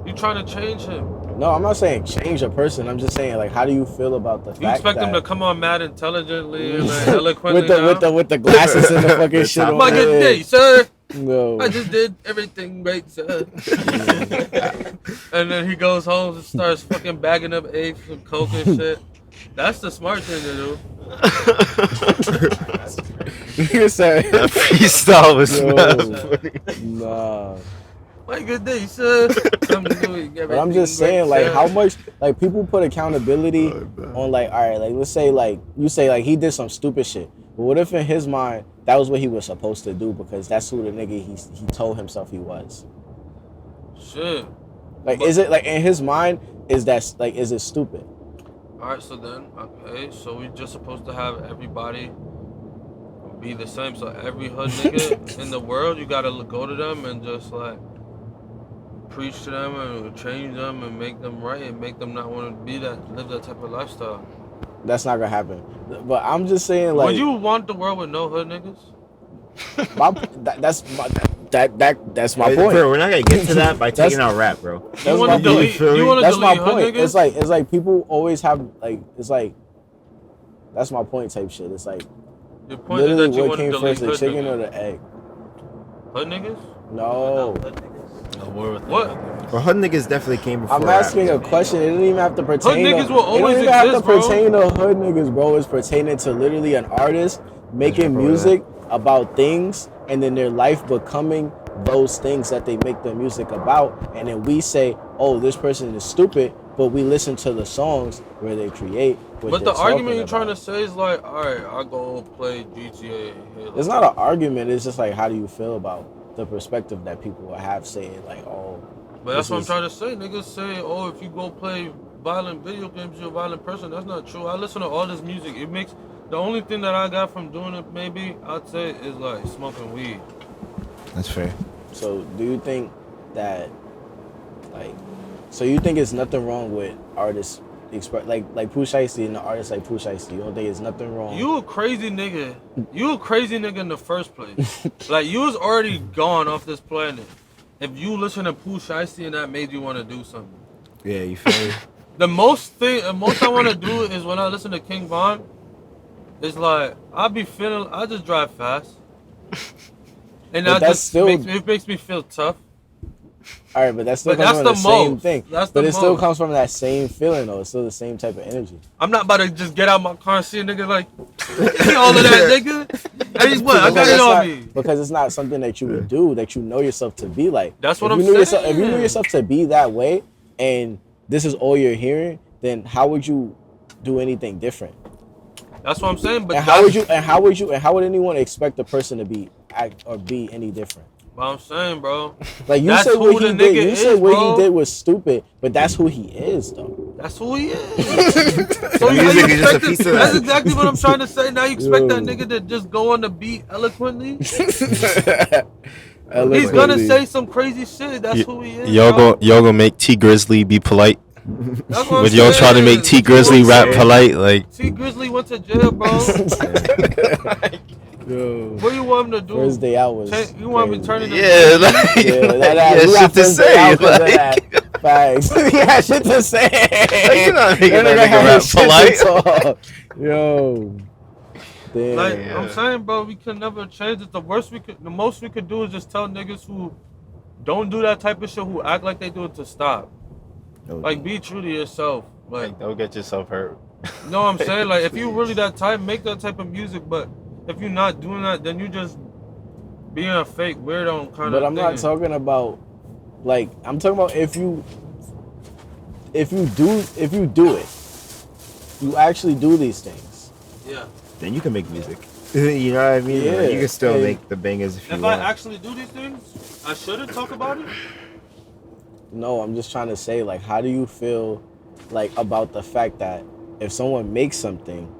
You trying to change him? No, I'm not saying change a person. I'm just saying like, how do you feel about the fact you expect that him to come on mad intelligently and like, eloquently with the glasses and the fucking shit on my good day, sir. No. I just did everything right, sir. And then he goes home and starts fucking bagging up apes and coke and shit. That's the smart thing to do. That freestyle was funny. Nah. My good day, sir. But I'm just saying, like, how much, like, people put accountability on, like, all right, like, let's say, like, you say, like, he did some stupid shit. But what if in his mind, that was what he was supposed to do because that's who the nigga he told himself he was? Shit. Like, is it, like, in his mind, is it stupid? Alright, so then, okay, so we just supposed to have everybody be the same. So every hood nigga in the world, you gotta go to them and just, like, preach to them and change them and make them right and make them not want to live that type of lifestyle. That's not gonna happen. But I'm just saying, like, would you want the world with no hood niggas? That's my point. Bro, we're not gonna get to that by taking out rap, bro. You want to delete that's my hood point. niggas? It's like people always have like it's like that's my point type shit. It's like your point is that you what want to came delete first, the hood chicken niggas. or the egg? Hood niggas? No. What? Well, hood niggas definitely came before. I'm asking a question. It doesn't even have to pertain. Hood niggas will always it don't even have to exist, bro. pertain to hood niggas, bro. It's pertaining to literally an artist making music about things and then their life becoming those things that they make their music about. And then we say, oh, this person is stupid, but we listen to the songs where they create. But the argument you're trying to say is like, all right, I'll go play GTA. It's not an argument. It's just like, how do you feel about the perspective that people have saying like, oh. But that's what I'm trying to say. Niggas say, oh, if you go play violent video games, you're a violent person. That's not true. I listen to all this music. It makes the only thing that I got from doing it, maybe I'd say, is like smoking weed. That's fair. So do you think that, like, so you think it's nothing wrong with artists like Pooh Shiesty and the artists like Pooh Shiesty? You don't think it's nothing wrong? You a crazy nigga. You a crazy nigga in the first place. Like, you was already gone off this planet. If you listen to Pooh Shiesty and that made you want to do something. Yeah, you feel me? The most I want to do is when I listen to King Von, it's like, I just drive fast. And it makes me feel tough. All right, but that still comes from the same thing. But it still comes from that same feeling, though. It's still the same type of energy. I'm not about to just get out my car and see a nigga like, all of that, nigga. Hey, what? I got it on me. Because it's not something that you would do, that you know yourself to be like. That's what I'm saying. If you knew yourself to be that way, and this is all you're hearing, then how would you do anything different? That's what I'm saying. But how would anyone expect a person to act or be any different? What I'm saying, bro. Like you said, what he did. You said what he did was stupid, but that's who he is, though. That's who he is. So that's exactly what I'm trying to say. Now you expect that nigga to just go on the beat eloquently? He's gonna say some crazy shit. That's who he is. Y'all gonna make T Grizzly be polite? That's what Would I'm y'all try to saying. make T Grizzly rap polite? Like, T Grizzly went to jail, bro. Yo, What you want him to do? first day out was You want me crazy. turning into yeah, like, Yeah, yeah, we got shit to first day say. out 'cause of Like, that. Facts. Yeah, shit to say. like, you're not making that nigga nigga had rap shit to polite. talk. Yo. Damn. Like Yeah. I'm saying, bro, we can never change it. The most we could do is just tell niggas who don't do that type of shit, who act like they do it, to stop. Like, be true to yourself. Like, Don't get yourself hurt. you know what I'm saying? Like, if you really that type, make that type of music. But if you're not doing that, then you just being a fake weirdo kind of. But I'm not talking about, like, I'm talking about if you do it, you actually do these things. Yeah. Then you can make music. You know what I mean? Yeah. Like, you can still And make the bangers if you If want. I actually do these things, I shouldn't talk about it. No, I'm just trying to say, like, how do you feel, like, about the fact that if someone makes something,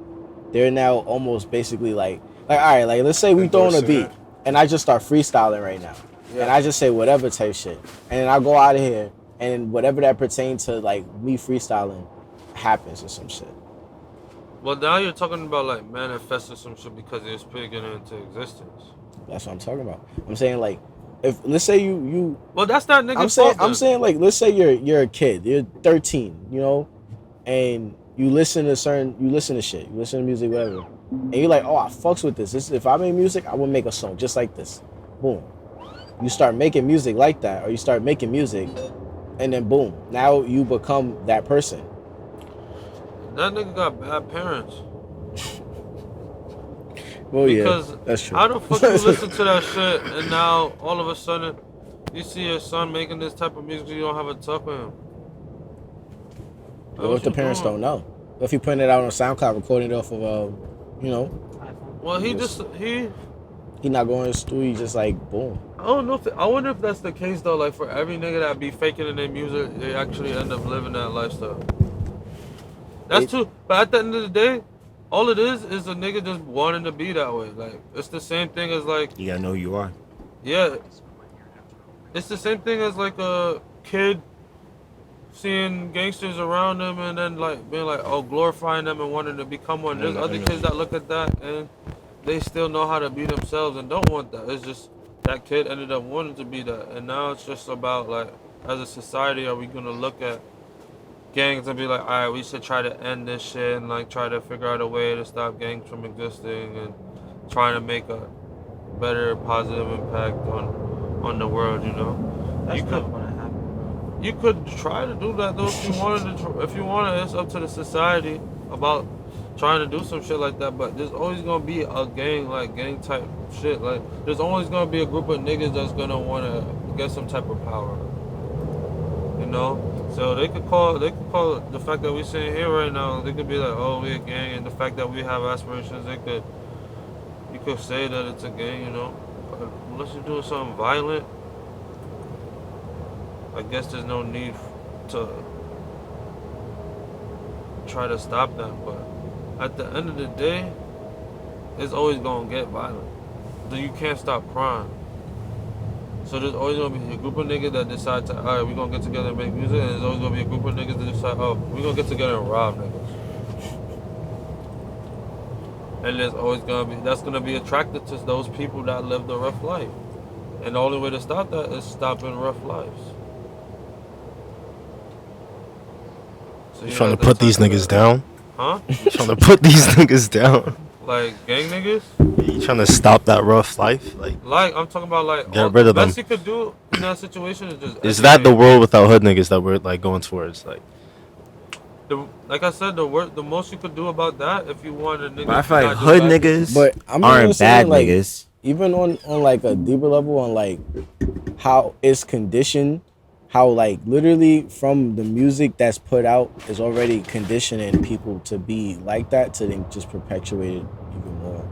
they're now almost basically like all right, like, let's say we throw in a Endorsing beat it. and I just start freestyling right now, and I just say whatever type shit, and then I go out of here, and whatever that pertains to, like, me freestyling happens or some shit. Well, now you're talking about, like, manifesting some shit because you're speaking it into existence. That's what I'm talking about. I'm saying, like, if let's say you Well, that's not nigga. I'm saying like, let's say you're a kid, you're 13, you know, and you listen to shit, you listen to music, whatever, and you're like, oh, I fucks with this. If I made music, I would make a song just like this. Boom. You start making music like that, or you start making music, and then boom, now you become that person. That nigga got bad parents. Well, Because yeah, that's true. how the fuck you listen to that shit and now all of a sudden you see your son making this type of music, you don't have a talk with him? What if the parents don't know? What if you putting it out on SoundCloud, recording it off of you know, Well, he not going to the studio, just like boom. I don't know if I wonder if that's the case though. Like, for every nigga that be faking in their music, they actually end up living that lifestyle. That's true. But at the end of the day, all it is a nigga just wanting to be that way. Like, it's the same thing as, like, You gotta know who you are. yeah, it's the same thing as, like, a kid seeing gangsters around them and then, like, being like, oh, glorifying them and wanting to become one. There's other kids that look at that and they still know how to be themselves and don't want that. It's just that kid ended up wanting to be that. And now it's just about, like, as a society, are we gonna look at gangs and be like, all right, we should try to end this shit and, like, try to figure out a way to stop gangs from existing and trying to make a better positive impact on the world, you know? That's You never could- gonna happen. You could try to do that though if you wanted to. If you wanted, it's up to the society about trying to do some shit like that. But there's always gonna be a gang type shit. Like, there's always gonna be a group of niggas that's gonna wanna get some type of power. You know, so they could call the fact that we're sitting here right now. They could be like, oh, we a gang, and the fact that we have aspirations, you could say that it's a gang. You know, but unless you're doing something violent, I guess there's no need to try to stop that. But at the end of the day, it's always gonna get violent. So you can't stop crime. So there's always gonna be a group of niggas that decide to, alright, we're gonna get together and make music, and there's always gonna be a group of niggas that decide, oh, we're gonna get together and rob niggas. And that's gonna be attracted to those people that live the rough life. And the only way to stop that is stopping rough lives. So You you trying to have put these type of- niggas down? Huh? You trying to put these niggas down? Like, gang niggas? You trying to stop that rough life? Like, Like, I'm talking about, like, Get rid of the best them. you could do in that situation is just is that the educate. world without hood niggas that we're like going towards? Like, Like I said, the most you could do about that, if you want a nigga. But I feel to like not do hood bad- niggas But I'm aren't just saying, bad like, niggas. even on like a deeper level, on like how it's conditioned, how like literally from the music that's put out is already conditioning people to be like that, to then just perpetuate it even more.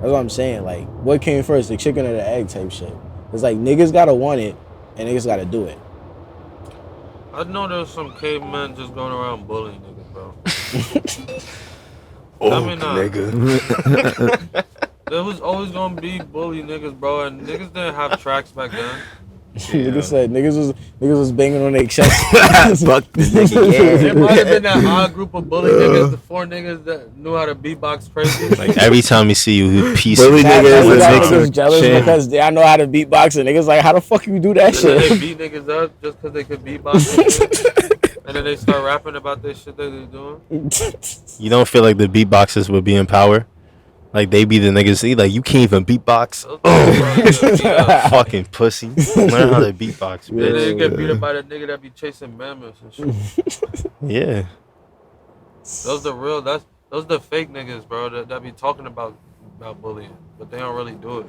That's what I'm saying. Like, what came first, the chicken or the egg type shit? It's like niggas gotta want it and niggas gotta do it. I know there's some cavemen just going around bullying niggas, bro. oh, mean, nigga. There was always gonna be bully niggas, bro, and niggas didn't have tracks back then. Niggas said niggas was banging on their chest. Fuck this nigga, It might have yeah. been that odd group of bully niggas, the 4 niggas that knew how to beatbox crazy. Like every time you see you piece Bully of niggas That's with why mixing niggas jealous shit. because I know how to beatbox and niggas like, how the fuck you do that And then they shit? beat niggas up just because they could beatbox and shit. And then they start rapping about this shit that they're doing. You don't feel like the beatboxers would be in power? Like they be the niggas see like you can't even beatbox. Those niggas get beat up. Fucking pussy. Learn how to beatbox, Then bitch. they get beat up by the nigga that be chasing mammoths and shit. Yeah. Those the real. Those the fake niggas, bro. That be talking about bullying, but they don't really do it.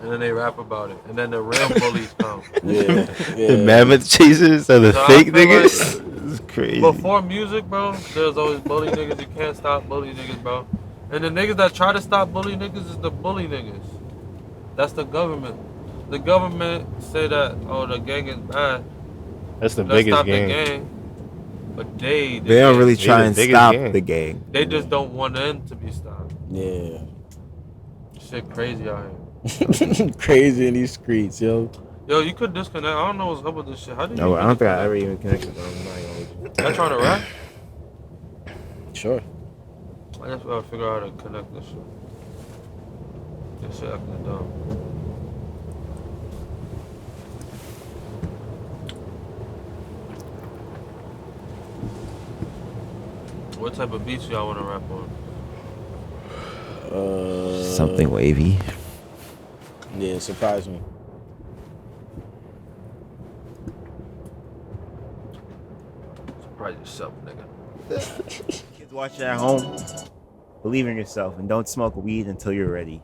And then they rap about it, and then the real bullies come. Yeah, The mammoth chasers are the So I fake feel niggas. It's crazy. Before music, bro, there's always bully niggas. You can't stop bully niggas, bro. And the niggas that try to stop bully niggas is the bully niggas. That's the government. The government say that, oh, the gang is bad. That's the Let's biggest stop gang. the gang. But they They don't really They try the and biggest stop gang. the gang. They just don't want them to be stopped. yeah. Shit crazy out here. Crazy in these streets, yo. Yo, you could disconnect. I don't know what's up with this shit. How do you? No, I don't think I disconnect? ever even connected with them. Y'all trying to rap? Sure. I just gotta figure out how to connect this shit. This shit acting dumb. What type of beats y'all wanna rap on? Something wavy. Yeah, surprise me. Surprise yourself, nigga. Kids watching at home. Believe in yourself and don't smoke weed until you're ready.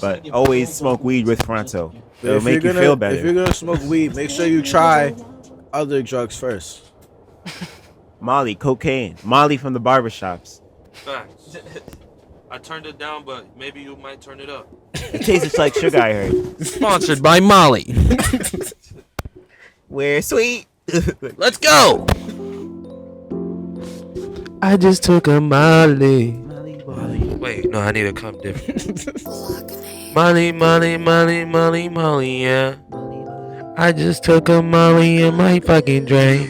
But always smoke weed with Fronto. It'll make you feel better. If you're gonna smoke weed, make sure you try other drugs first. Molly, cocaine. Molly from the barbershops. Facts. I turned it down, but maybe you might turn it up. It tastes like sugar, I heard. Sponsored by Molly. We're sweet. Let's go. I just took a Molly. Wait, no, I need to come different. Molly, Molly, Molly, Molly, Molly, yeah. I just took a Molly in my fucking drink.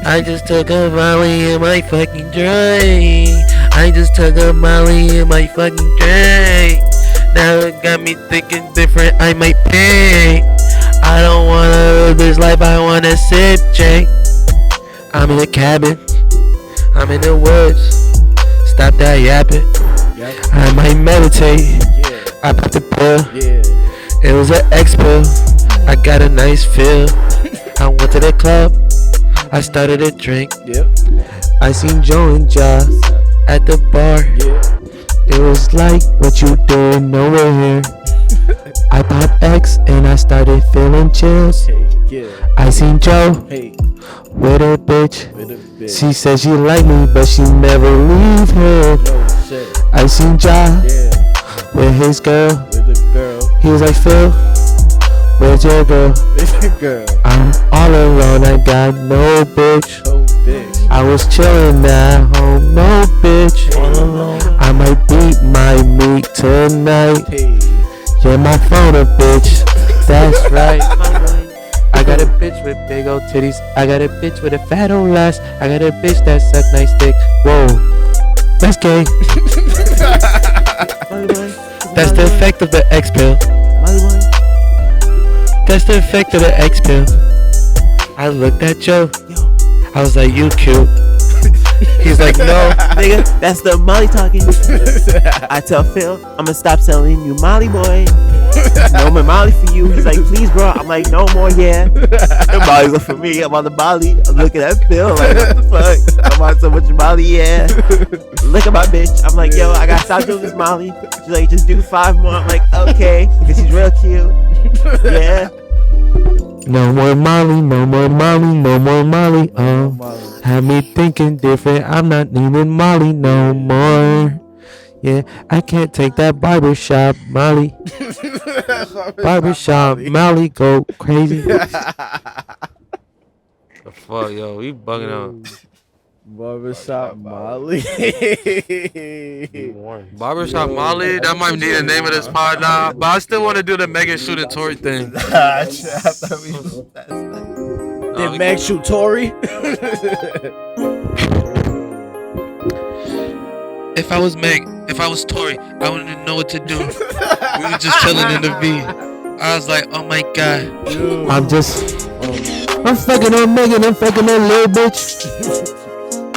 I just took a Molly in my fucking drink. I just took a Molly in my fucking drink. Now it got me thinking different, I might pay. I don't wanna live this life, I wanna sip drink. I'm in the cabin, I'm in the woods. Stop that yapping. I might meditate. Yeah, I put the pill. yeah. It was an expo. I got a nice feel. I went to the club. I started a drink. Yep. I seen Joe and Ja at the bar. Yeah. It was like, what you doing over here? I popped X and I started feeling chills. Hey, yeah. I seen Joe Hey, with a bitch. with a bitch. She said she liked me, but she never leave her. No shit. I seen Ja Yeah, with his girl. with a girl. He was like, Phil, where's your girl? With a girl. I'm all alone, I got no bitch. Oh, bitch. I was chillin' at home, no bitch. All alone. I might beat my meat tonight. Hey. Yeah, my phone a bitch. That's right. I got a bitch with big old titties. I got a bitch with a fat old ass. I got a bitch that suck nice dick. Whoa, that's gay. That's the effect of the X pill. That's the effect of the X pill. I looked at Joe. I was like, you cute. He's like, no. Nigga, that's the Molly talking. I tell Phil, I'ma stop selling you Molly, boy. No more Molly for you. He's like, please, bro. I'm like, no more, yeah. The Molly's look for me. I'm on the Molly. I'm looking at Phil, like, what the fuck? I'm on so much Molly, yeah. Look at my bitch. I'm like, yo, I gotta stop doing this Molly. She's like, just do 5 more. I'm like, okay, because she's real cute. Yeah. No more Molly, no more Molly, no more Molly. Have me thinking different. I'm not needing Molly no more. Yeah, I can't take that barbershop Molly. Barbershop Molly go crazy. The fuck, yo, we bugging out. Barbershop Molly. Barbershop Molly, that might be the name of this pod now. But I still want to do the Megan shooting Tory thing. Did Meg shoot Tory? If I was Meg, if I was Tory, I wouldn't know what to do. We were just chilling in the V. I was like, oh my god. I'm fucking on Megan, I'm fucking on little bitch.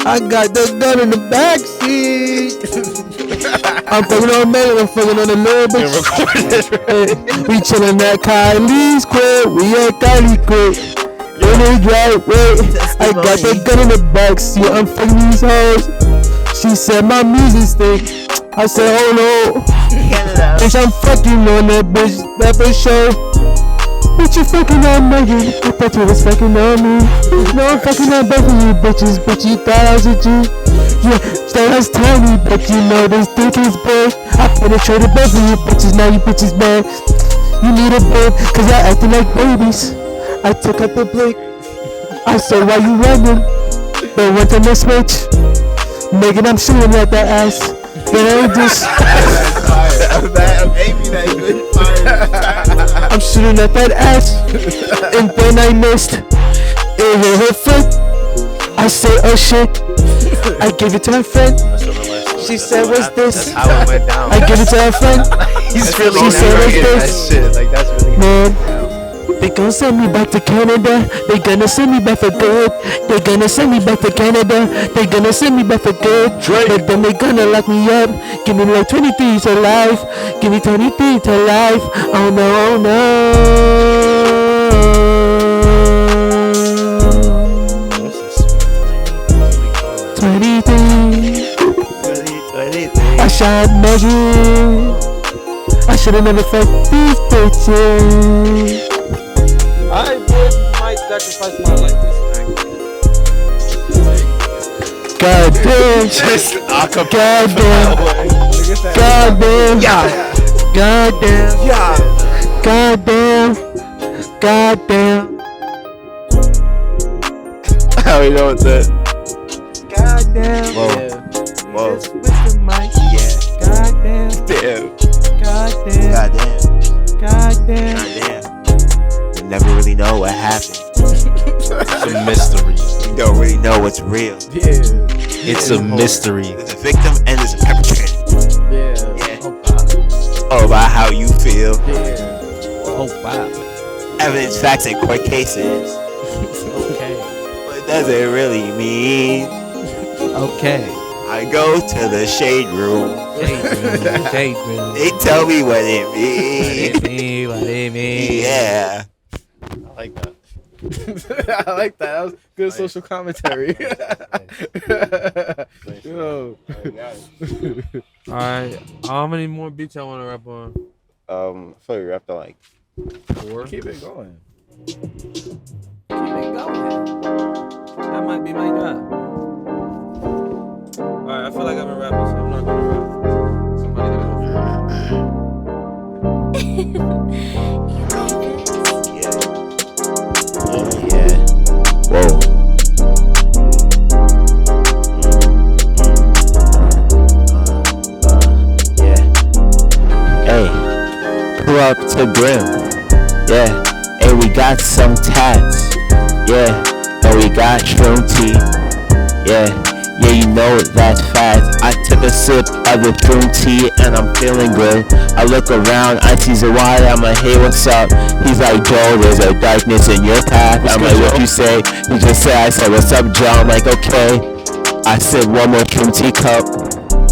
I got the gun in the backseat. I'm fucking on Megan, I'm fucking on the little bitch. We chillin' at Kylie's crib, we at Kylie crib. In the driveway, I got the gun in the backseat, I'm fucking these hoes. She said my music stink. I said, oh no. Bitch, I'm fucking on that bitch, that for sure. Bitch, you fucking on Megan. I thought you was fucking on me. No, I'm fucking on both of you bitches. Bitch, you thought I was a G. Yeah, that was tiny, but you know this dick is big. I penetrated both of you bitches, now you bitches bad. You need a bed, cause y'all acting like babies. I took out the blink. I said, why you running? But went on the switch. Megan, I'm shooting at that ass. Then I just I'm shooting at that ass. And then I missed. It hit her foot. I said, oh shit. I gave it to her friend. She said, what's this? That's how it went down. I give it to her friend. He's really She said, what's that this? shit. Like, that's really Man, they gon' send me back to Canada. They gonna send me back for good. They gonna send me back to Canada. They gonna send me back for good. But then they gonna lock me up. Give me like 23 to life. Give me 23 to life. Oh no, oh no. 23. I shot Megan. I should've never fucked these bitches. I might sacrifice my life this night. God damn. just God damn. God damn. Yeah. God damn. Yeah. God damn. God damn. How we know what's that? God damn. Whoa. Yeah. Whoa. Just with the mic. Yeah. God damn. Damn. God damn. Goddamn. God damn. Goddamn. You never really know what happened. It's a mystery. You don't really know what's real. Yeah. It's a mystery. There's a victim and there's a perpetrator. Yeah. Yeah. Oh, wow. All about how you feel. Yeah. Oh, wow. Evidence, facts, and court cases. Okay. What does it really mean? Okay. I go to the shade room. Shade room. They tell me what it means. What it mean? Yeah. I like that. I like that. That was good social commentary. Yo. Alright, how many more beats I want to rap on? I feel like we wrapped on like 4? Keep it going. Keep it going. That might be my job. Alright, I feel like I've been rapping, so I'm not gonna rap. Somebody gotta Yeah. Whoa. Yeah. Hey, pull up to Grim. Yeah. Hey, we got some tats. Yeah. And we got shroom tea. Yeah. Yeah, you know it, that's fast. I took a sip of the shroom tea and I'm feeling good. I look around, I see Zawadi, I'm like, hey, what's up? He's like, Joe, there's a darkness in your path. I'm like, what you say? He just said, I said, what's up, Joe? I'm like, okay. I said, one more shroom tea cup.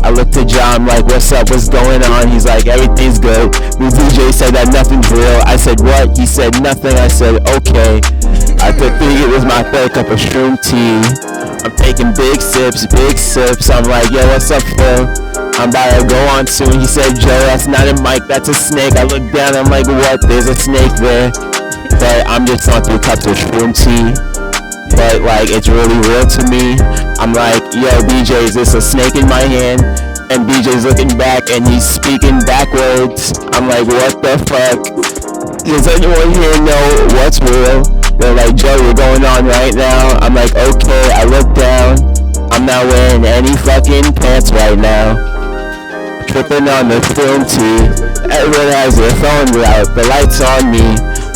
I looked at John, I'm like, what's up, what's going on? He's like, everything's good. The DJ said that nothing's real. I said, what? He said, nothing. I said, okay. I could think it was my third cup of shroom tea. I'm taking big sips. I'm like, yo, what's up, Phil? I'm about to go on soon. He said, Joe, that's not a mic, that's a snake. I look down, I'm like, what? There's a snake there. But I'm just on 3 cups of shroom tea. But like, it's really real to me. I'm like, yo, DJ, is this a snake in my hand? And DJ's looking back and he's speaking backwards. I'm like, what the fuck? Does anyone here know what's real? They're like, Joe, you're going on right now. I'm like, okay. I look down. I'm not wearing any fucking pants right now. Tripping on the film tee. Everyone has their phone out, the lights on me.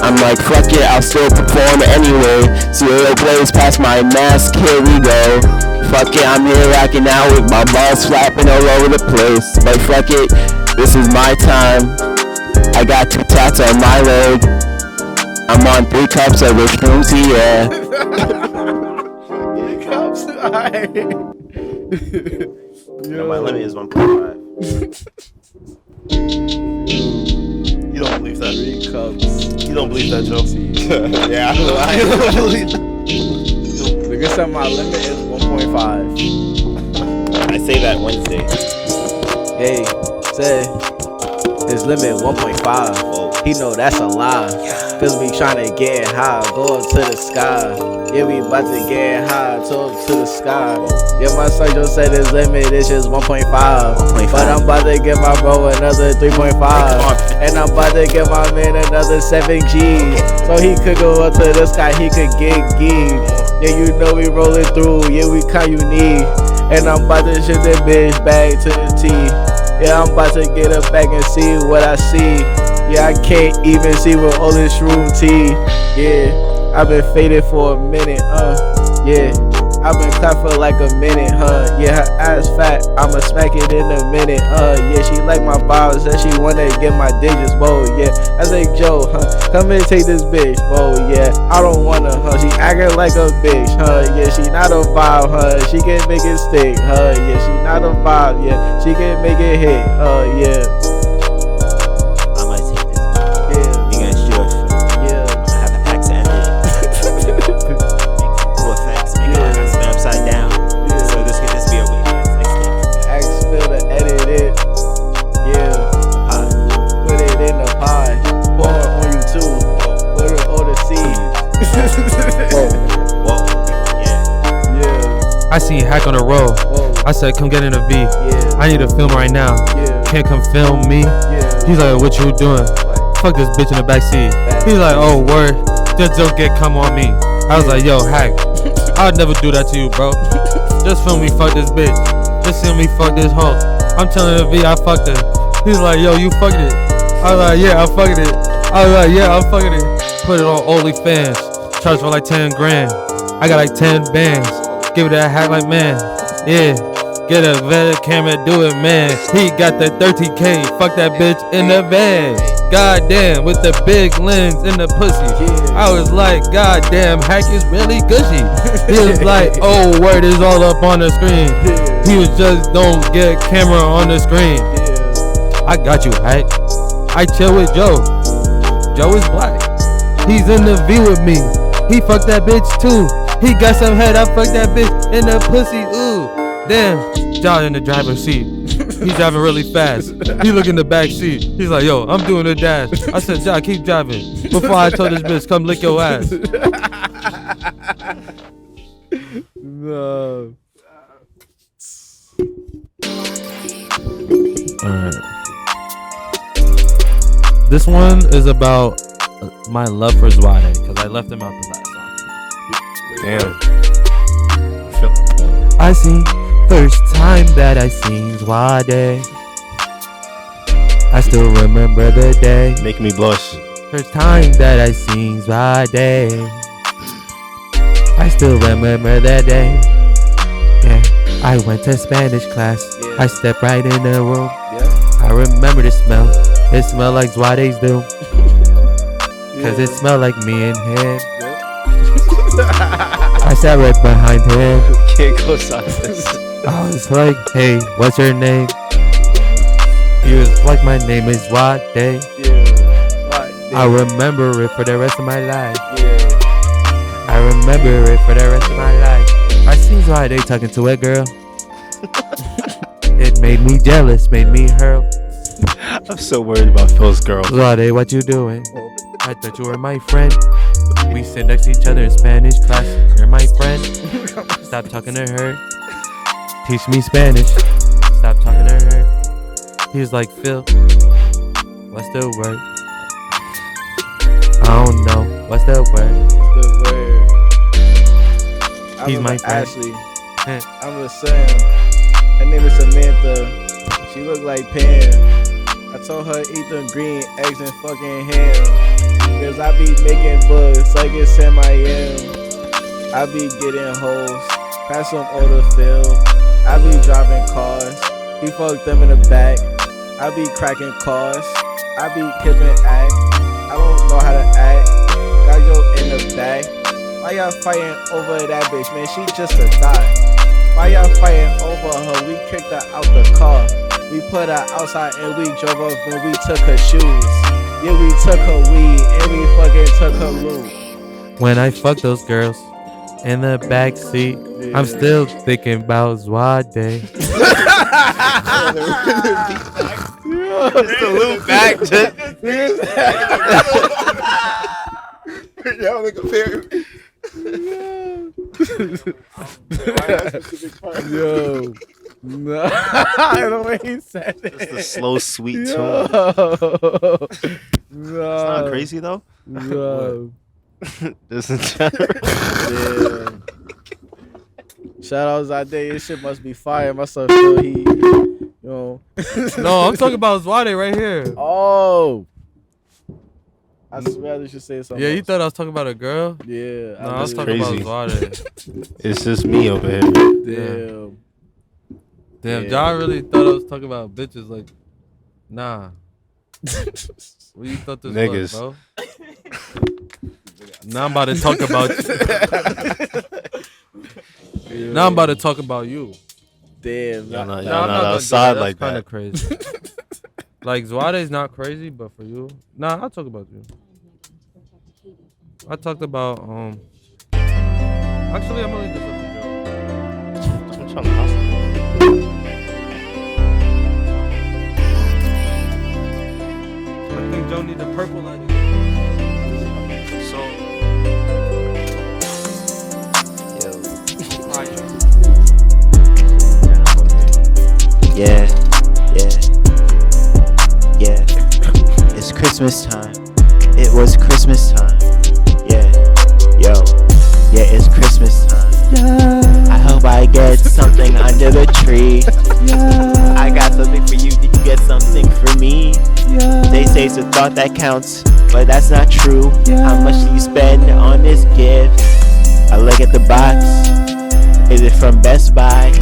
I'm like, fuck it, I'll still perform anyway. Cereal blaze past my mask, here we go. Fuck it, I'm here rocking out with my balls flapping all over the place. But fuck it, this is my time. I got 2 tats on my leg. I'm on 3 cups of the shrooms, yeah. 3 cups? Alright. My limit is 1.5. You don't believe that? 3 cups. You don't believe that, Joe? Yeah, You don't believe that? Nigga said my limit is 1.5. I say that Wednesday. Hey, say his limit 1.5. He know that's a lie. Cause we tryna get high, go up to the sky. Yeah, we about to get high, to the sky. Yeah, my sergeant said his limit is just 1.5. But I'm about to give my bro another 3.5. And I'm about to give my man another 7 G's. So he could go up to the sky, he could get geek. Yeah, you know we rolling through, yeah, we count unique. And I'm about to ship that bitch back to the T. Yeah, I'm about to get her back and see what I see. Yeah, I can't even see with all this shroom tea. Yeah, I've been faded for a minute, yeah, I've been clapped for like a minute, yeah, her ass fat, I'ma smack it in a minute, yeah, she like my vibes, said she wanna get my digits, whoa, yeah, I say, Joe, come and take this bitch, whoa, yeah, I don't wanna, she acting like a bitch, yeah, she not a vibe, she can make it stick, yeah, she not a vibe, yeah, she can make it hit, yeah. I seen Hack on the road. I said, come get in a V. I need to film right now. Can't come film me. He's like, what you doing? Fuck this bitch in the backseat. He's like, oh, word. Just don't get come on me. I was like, yo, Hack, I'd never do that to you, bro. Just film me fuck this bitch. Just film me fuck this hoe. I'm telling the V I fucked her. He's like, yo, you fucked it. I was like, yeah, I'm fucking it. I was like, yeah, I'm fucking it. Put it on OnlyFans. Charge for like 10 grand. I got like 10 bands. Give it that Hack like, man. Yeah. Get a better camera, do it, man. He got the 30K. Fuck that bitch in the van. Goddamn, with the big lens in the pussy. I was like, goddamn, Hack is really gushy. He was like, oh, word is all up on the screen. He was just, don't get camera on the screen. I got you, Hack. I chill with Joe. Joe is black. He's in the V with me. He fucked that bitch too. He got some head, I fucked that bitch in the pussy, ooh. Damn, John in the driver's seat. He's driving really fast. He look in the back seat. He's like, yo, I'm doing the dash. I said, John, keep driving. Before I told this bitch, come lick your ass. No. Alright. This one is about my love for Zwade, because I left him out the last song. Damn. I seen first time that I seen Zwade. I still remember the day. Make me blush. First time that I seen Zwade. I still remember that day. Yeah, I went to Spanish class. I stepped right in the room. I remember the smell. It smelled like Zwade's do. Cause it smelled like me and him. I sat right behind him. Can't go silence. I was like, hey, what's your name? He was like, my name is Zwade. I remember it for the rest of my life. I remember it for the rest of my life. I seen Zwade talking to a girl. It made me jealous, made me hurl. I'm so worried about Phil's girl. Zwade, what you doing? I thought you were my friend. We sit next to each other in Spanish class. You're my friend. Stop talking to her. Teach me Spanish. Stop talking to her. He was like, Phil, what's the word? I don't know. What's the word? He's my friend. Ashley. I'm a son. Her name is Samantha. She look like Pam. I told her eat them green eggs and fucking ham. Cause I be making books like it's Sam I am. I be getting hoes, pass some older fill. I be driving cars, he fucked them in the back. I be cracking cars, I be kipping act. I don't know how to act, got yo in the back. Why y'all fighting over that bitch, man? She just a thot. Why y'all fighting over her? We kicked her out the car. We put her outside and we drove off when we took her shoes. Yeah, we took her weed and we fucking took her loot. When I fuck those girls in the back seat, I'm still thinking about Zwade. It's the loop back. Yo, nigga, Yo. No, the way he said it. It's the slow, sweet tune. No. It's not crazy though. No. Just in general. Yeah. Shout out Zade, this shit must be fire. My son feel he, you know. No, I'm talking about Zwade right here. Oh. I swear you should say something. Yeah, you else. thought I was talking about a girl? Yeah. No, I was talking crazy. about Zwade. It's just me over here. Damn. Damn, Yeah. John really thought I was talking about bitches. Like, nah. What you thought this Niggas. was, bro? Now I'm about to talk about you. Now I'm about to talk about you. Damn. Y'all not Nah, I'm not gonna do outside that. like That's kind that. of crazy. Like, Zwade's not crazy, but for you, nah, I'll talk about you. I talked about Actually, I'm gonna leave this up to Joe. I'm trying to hustle. I think Joe need the purple lighting. So, Yeah, yeah, yeah. It's Christmas time. It was Christmas time. Yeah, yo, yeah, it's Christmas time. I hope I get something under the tree. I got something for you. Did you get something for me? They say it's a thought that counts, but that's not true. How much do you spend on this gift? I look at the box. Is it from Best Buy?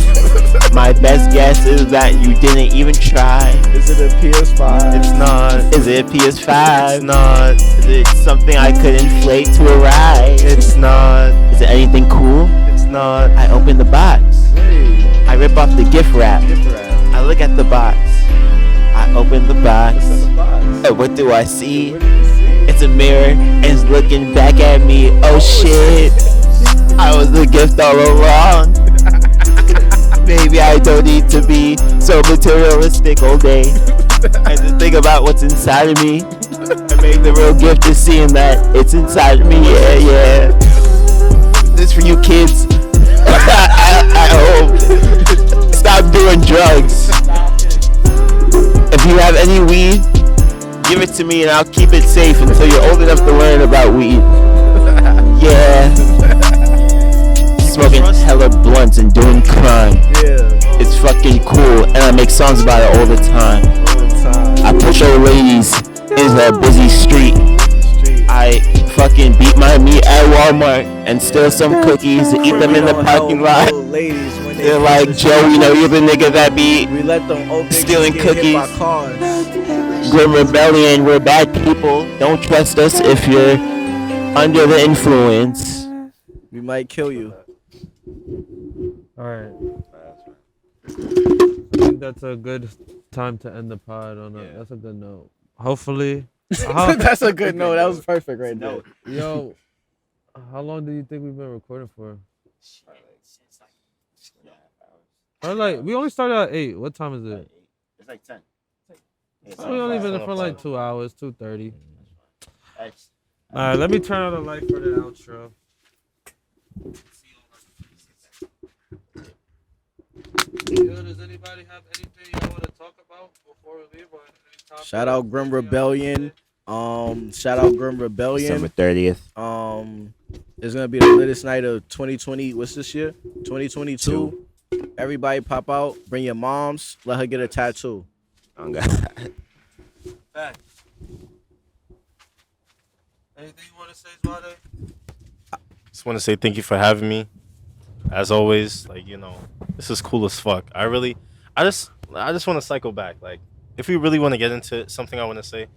My best guess is that you didn't even try. Is it a PS5? It's not. Is it a PS5? It's not. Is it something I could inflate to a ride? It's not. Is it anything cool? It's not. I open the box. I rip off the gift wrap. I look at the box. I open the box. And what do I see? It's a mirror and it's looking back at me. Oh shit. I was the gift all along. Maybe I don't need to be so materialistic all day. I just think about what's inside of me. And maybe the real gift is seeing that it's inside of me. Yeah, yeah. This for you kids. I hope. Stop doing drugs. If you have any weed, give it to me and I'll keep it safe until you're old enough to learn about weed. Yeah. Smoking hella blunts and doing crime. Yeah. It's fucking cool and I make songs about it all the time. I push old ladies into a busy street. I fucking beat my meat at Walmart and steal some cookies and eat them in the parking lot. They're like, Joe, you know you're the nigga that be We let them old stealing niggas get hit by cookies. cars. Grim Rebellion, we're bad people. Don't trust us if you're under the influence. We might kill you. Alright. I think that's a good time to end the pod on a, that's a good note. Hopefully. That's a good note. That was perfect right there. Yo, how long do you think we've been recording for? Like, we only started at 8. What time is it? It's like 10. We only been for like 2 hours, 2:30. Alright, let me turn on the light for the outro. Yo, does anybody have anything you want to talk about before we leave? Or any topic? Shout out Grim Rebellion. Shout out Grim Rebellion. December 30th. It's gonna be the latest night of 2020. What's this year? 2022. Everybody pop out. Bring your moms. Let her get a tattoo. Oh God. Back. Anything you want to say, Zwade? Just want to say thank you for having me. As always, like, you know, this is cool as fuck. I just want to cycle back. Like, if we really want to get into it, something I want to say,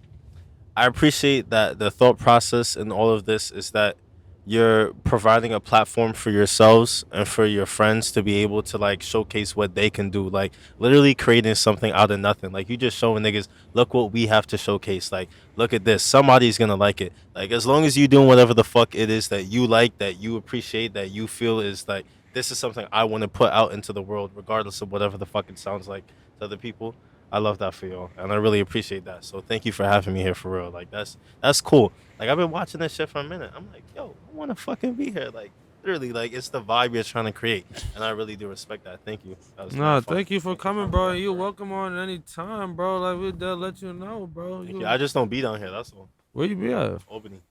I appreciate that the thought process in all of this is that you're providing a platform for yourselves and for your friends to be able to like showcase what they can do, like literally creating something out of nothing. Like, you just showing niggas, look what we have to showcase. Like, look at this, somebody's gonna like it. Like, as long as you doing whatever the fuck it is that you like, that you appreciate, that you feel is like, this is something I want to put out into the world, regardless of whatever the fuck it sounds like to other people. I love that for y'all, and I really appreciate that. So thank you for having me here, for real. Like, that's cool. Like, I've been watching this shit for a minute. I'm like, yo, I want to fucking be here. Like, literally, like, it's the vibe you're trying to create, and I really do respect that. Thank you. That was Nah, mad fun. thank you for coming, bro. You welcome on any time, bro. Like, we'll let you know, bro. Thank you. I just don't be down here. That's all. Where you be at? Albany.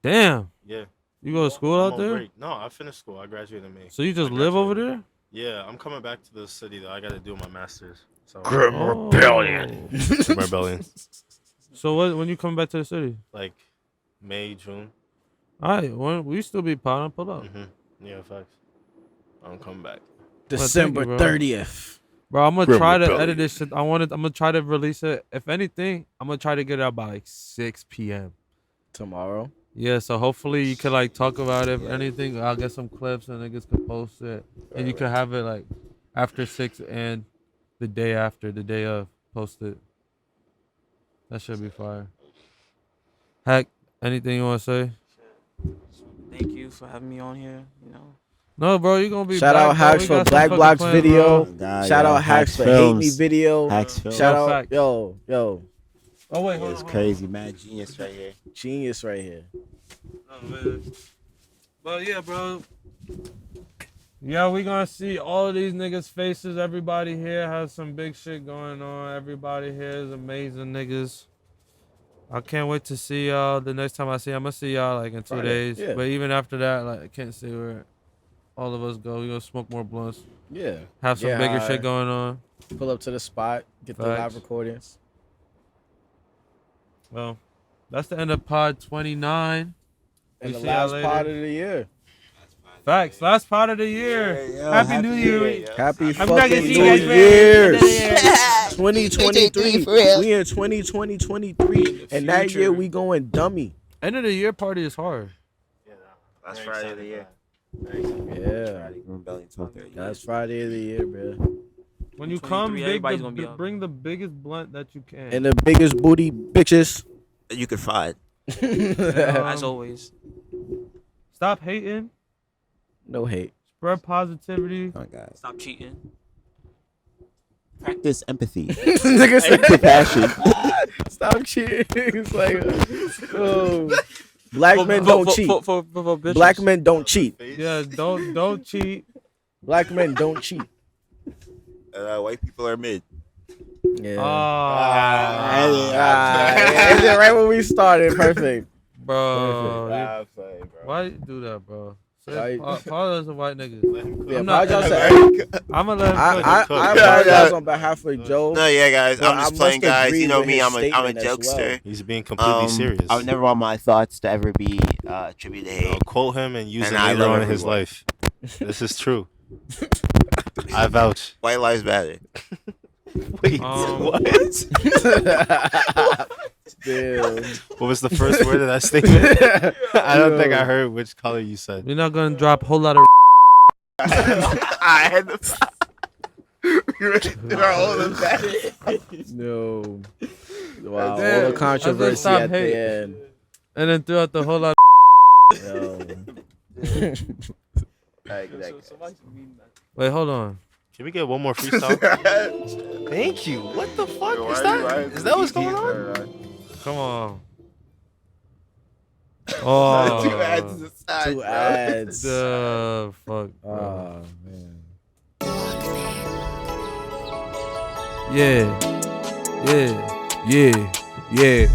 Damn. Yeah. You go to school I'm out on there? break. No, I finished school. I graduated in May. So you just I live over graduated. there? Yeah, I'm coming back to the city though. I got to do my master's. So Rebellion. rebellion. So when you coming back to the city? Like May, June. All right, when we still be pounding, pull up. Yeah, facts. I'm coming back. December bro. 30th. Bro, I'm gonna Grim try to Rebellion. edit this shit. I'm gonna try to release it. If anything, I'm gonna try to get it out by like 6 p.m. Tomorrow. Yeah, so hopefully you can like talk about it. If anything, I'll get some clips and niggas can post it, and you can have it like after 6 and the day after, the day of, post it. That should be fire. Heck, anything you want to say? Thank you for having me on here. You know, No, bro, you gonna be Shout back, out bro. Hacks We for got some Black fucking Blocks plans, video. bro. God, Shout yo, out Hacks for Hate Me Films. video. Hacks Films. Shout Yo, out, facts. yo. Oh wait, hold It's on. crazy, mad genius right here. Genius right here. Oh, man. But yeah, bro. Yeah, we gonna see all of these niggas' faces. Everybody here has some big shit going on. Everybody here is amazing niggas. I can't wait to see y'all the next time I see y'all. I'm gonna see y'all like in 2 Friday, days. yeah. But even after that, like I can't see where all of us go. We gonna smoke more blunts. Yeah. Have some Get bigger high. shit going on. Pull up to the spot. Get the Facts. live recordings. Well, that's the end of pod 29. And We the see y'all last later. part of the year. Facts. Last part of the year. Happy New Year. Happy I'm not gonna fucking see New you guys for Year's. the year. 2023. We in 2023. And that year we going dummy. End of the year party is hard. That's Friday of the year. Yeah. Rebellion 12:30. That's Friday of the year, bro. When you come 23, big, everybody's gonna be up. bring the biggest blunt that you can. And the biggest booty bitches. You can find. as always. Stop hating. No hate. Spread positivity. Oh, guys. Stop cheating. Practice empathy. Nigga said Compassion. stop cheating. It's like, oh. Black men don't cheat. For bitches. Black men don't cheat. Yeah, don't cheat. Black men don't cheat. White people are mid. Yeah. Ah, Is it right when we started? Perfect. bro. Bro. Why you do that, bro? Why- Apologize to white niggas. Yeah, I'm not- apologize to every- I'm gonna let him I cook. apologize on behalf of Joe. No, yeah, guys. But I'm I just must playing, guys. agree You know with me. his I'm a statement as jokester. well. He's being completely serious. I would never want my thoughts to ever be attributed to hate. Quote him and use And it I later love on in his everyone. life. This is true. I vouch. White lives matter. Wait, what? Damn. What was the first word of that statement? I don't think I heard which color you said. We're not gonna drop a whole lot of. I had the. They're all of that. No. Wow. Damn. All the controversy Stop at hate. the end. And then throughout the whole lot. Yo. Wait, hold on. Can we get one more freestyle? Thank you. What the fuck is that? Is that what's going on? Come on. Oh. Two ads aside, Two bro. ads. The fuck. Bro. Oh, man. Yeah. Yeah. Yeah. Yeah.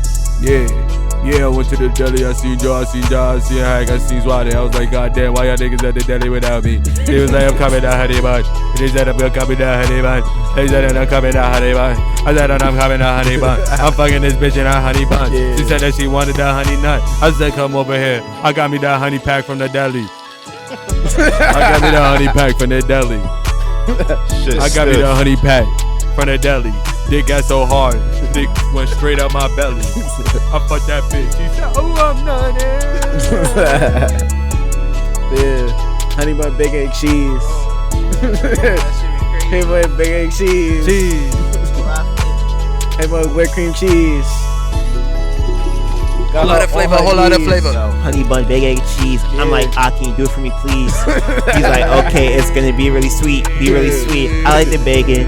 Yeah. Yeah, I went to the deli, I seen Joe, I seen John, I seen Hank, I seen Swatty. I was like, God damn, why y'all niggas at the deli without me? He was like, I'm coming down, honey bun. He said, I'm coming down, honey bun. He said, I'm coming down, honey bun. I said, I'm coming down, honey bun. I'm fucking this bitch in a honey bun. Yeah. She said that she wanted that honey nut. I said, come over here. I got me that honey pack from the deli. I got me that honey pack from the deli. Shit, I got me the honey pack from the deli. Dick got so hard, dick went straight up my belly. I fucked that bitch. She said, oh, I'm not Yeah. Honey bun, big egg cheese. Honey bun, big egg cheese. Cheese. Honey bun, whipped cream cheese. Whole lot of flavor, whole lot of flavor. Honey bun, big egg, cheese. I'm like, can you do it for me, please? He's like, okay, it's gonna be really sweet, really sweet. I like the bacon.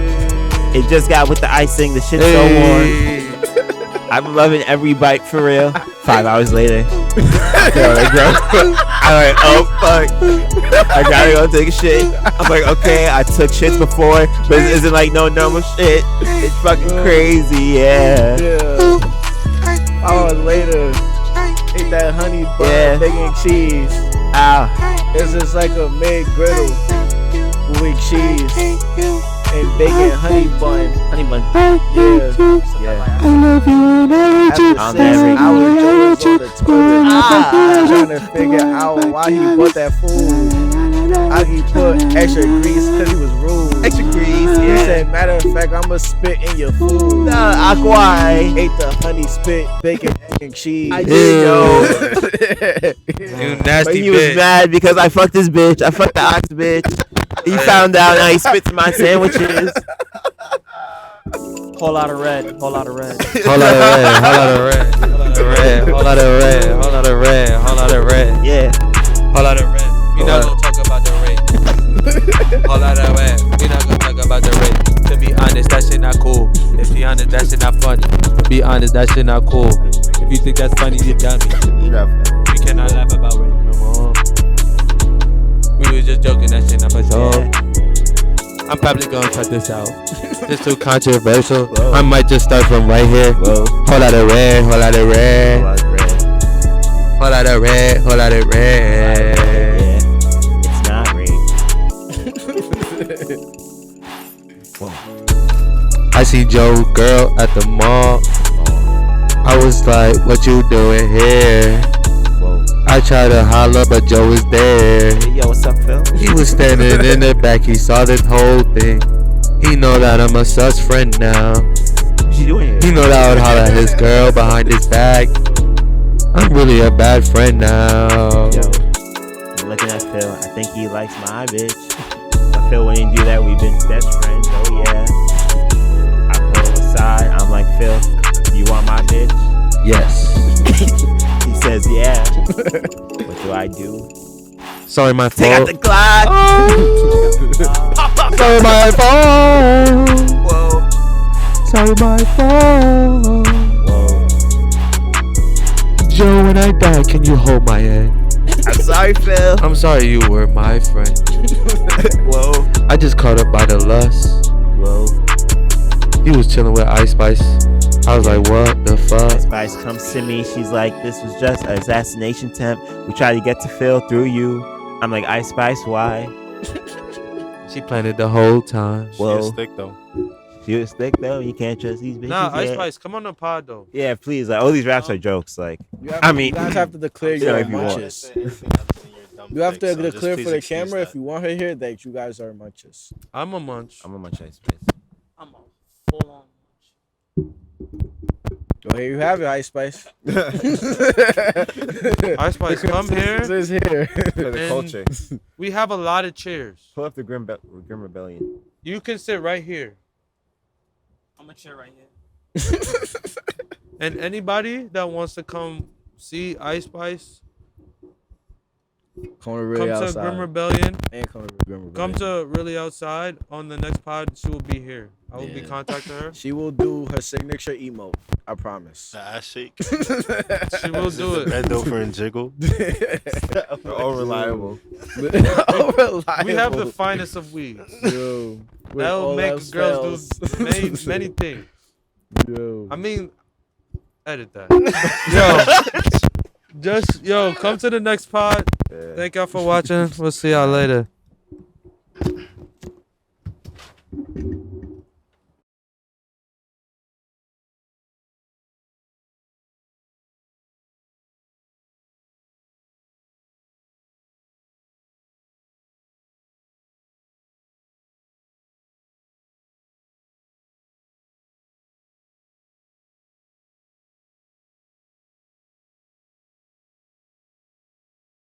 It just got with the icing. The shit's so warm. I'm loving every bite for real. 5 hours later, I'm like, oh fuck, I gotta go take a shit. I'm like, okay, I took shits before, but it isn't like no normal shit. It's fucking crazy, yeah. Yeah. Hours later, ate that honey bun, bacon and cheese. Ow. It's just like a mid griddle with cheese and bacon honey bun. Honey bun. Yeah. Yeah. I love you and I'll 6 never hours, Joe was on the toilet trying to figure out why he bought that food. How he put extra grease because he was rude. Extra grease, He yeah. said, matter of fact, I'ma spit in your food. Aqua. Ate the honey spit, bacon, egg, and cheese. I did, yo. You But nasty he was bitch. mad because I fucked this bitch. I fucked the ox bitch. He found out and he spits in my sandwiches. Whole lot of red. Whole lot of red. Whole lot of red, whole lot of red, whole lot of red, whole lot of red, whole lot of red, whole lot of red, Yeah. whole lot of red. We not gonna talk about the rate. Whole lot of red. We not gonna talk about the rate. To be honest, that shit not cool. If be honest, that shit not funny. To be honest, that shit not cool. If you think that's funny, you dummy. We cannot laugh about rape no more. We was just joking, that shit not for sure. I'm probably gonna cut this out. It's too controversial. Whoa. I might just start from right here. Whoa. Whole lot of red, whole lot of red, Whole lot of red. whole lot of red, whole lot of red. Yeah. It's not rape. I see Joe girl at the mall. I was like, what you doing here? Whoa. I tried to holler, but Joe was there. Hey, yo, what's up, Phil? He was standing in the back, he saw this whole thing. He know that I'm a sus friend now. What you doing here? He know that I would holler at his girl behind his back. I'm really a bad friend now. Yo, I'm looking at Phil. I think he likes my bitch. But Phil wouldn't do that. We've been best friends. Oh, yeah. I pull him aside. I'm like, Phil, you want my bitch? Yes. He says, yeah. What do I do? Sorry, my Take out fault. the Glock. Sorry, my fault. Whoa. Sorry, my fault. Whoa. Joe, when I die, can you hold my hand? I'm sorry, Phil. I'm sorry you were my friend. Whoa. I just caught up by the lust. Whoa. He was chilling with Ice Spice. I was like, what the fuck? Spice comes to me. She's like, this was just an assassination attempt. We tried to get to Phil through you. I'm like, Ice Spice, why? She planned it the whole time. Whoa. It's thick though. She was thick though. You can't trust these bitches. Nah, Ice yeah. Spice, come on the pod though. Yeah, please. Like, all these raps are jokes. Like, You have I to- mean- you guys have to declare Yeah, your if you want. munches. You have to declare for the camera if you want her here that you guys are munches. I'm a munch. I'm on my Ice Spice. I'm a full on. Well, here you have it, Ice Spice. Ice Spice, come here. This is here. For the And- culture. We have a lot of chairs. Pull up the Grim Rebellion. You can sit right here. I'm a chair right here. And anybody that wants to come see Ice Spice, Come to really come to outside. Grim Rebellion. And come to Grim Rebellion. Come to Really Outside. On the next pod, she will be here. I will be Yeah. contacting her. She will do her signature emote. I promise. The ass shake. She will do it. Bend over and jiggle. All reliable. We have the finest of weeds. Yo, with That will all make else girls do fails. many things. Yo. I mean, edit that. Yo, Just yo, come to the next pod. Yeah. Thank y'all for watching. We'll see y'all later.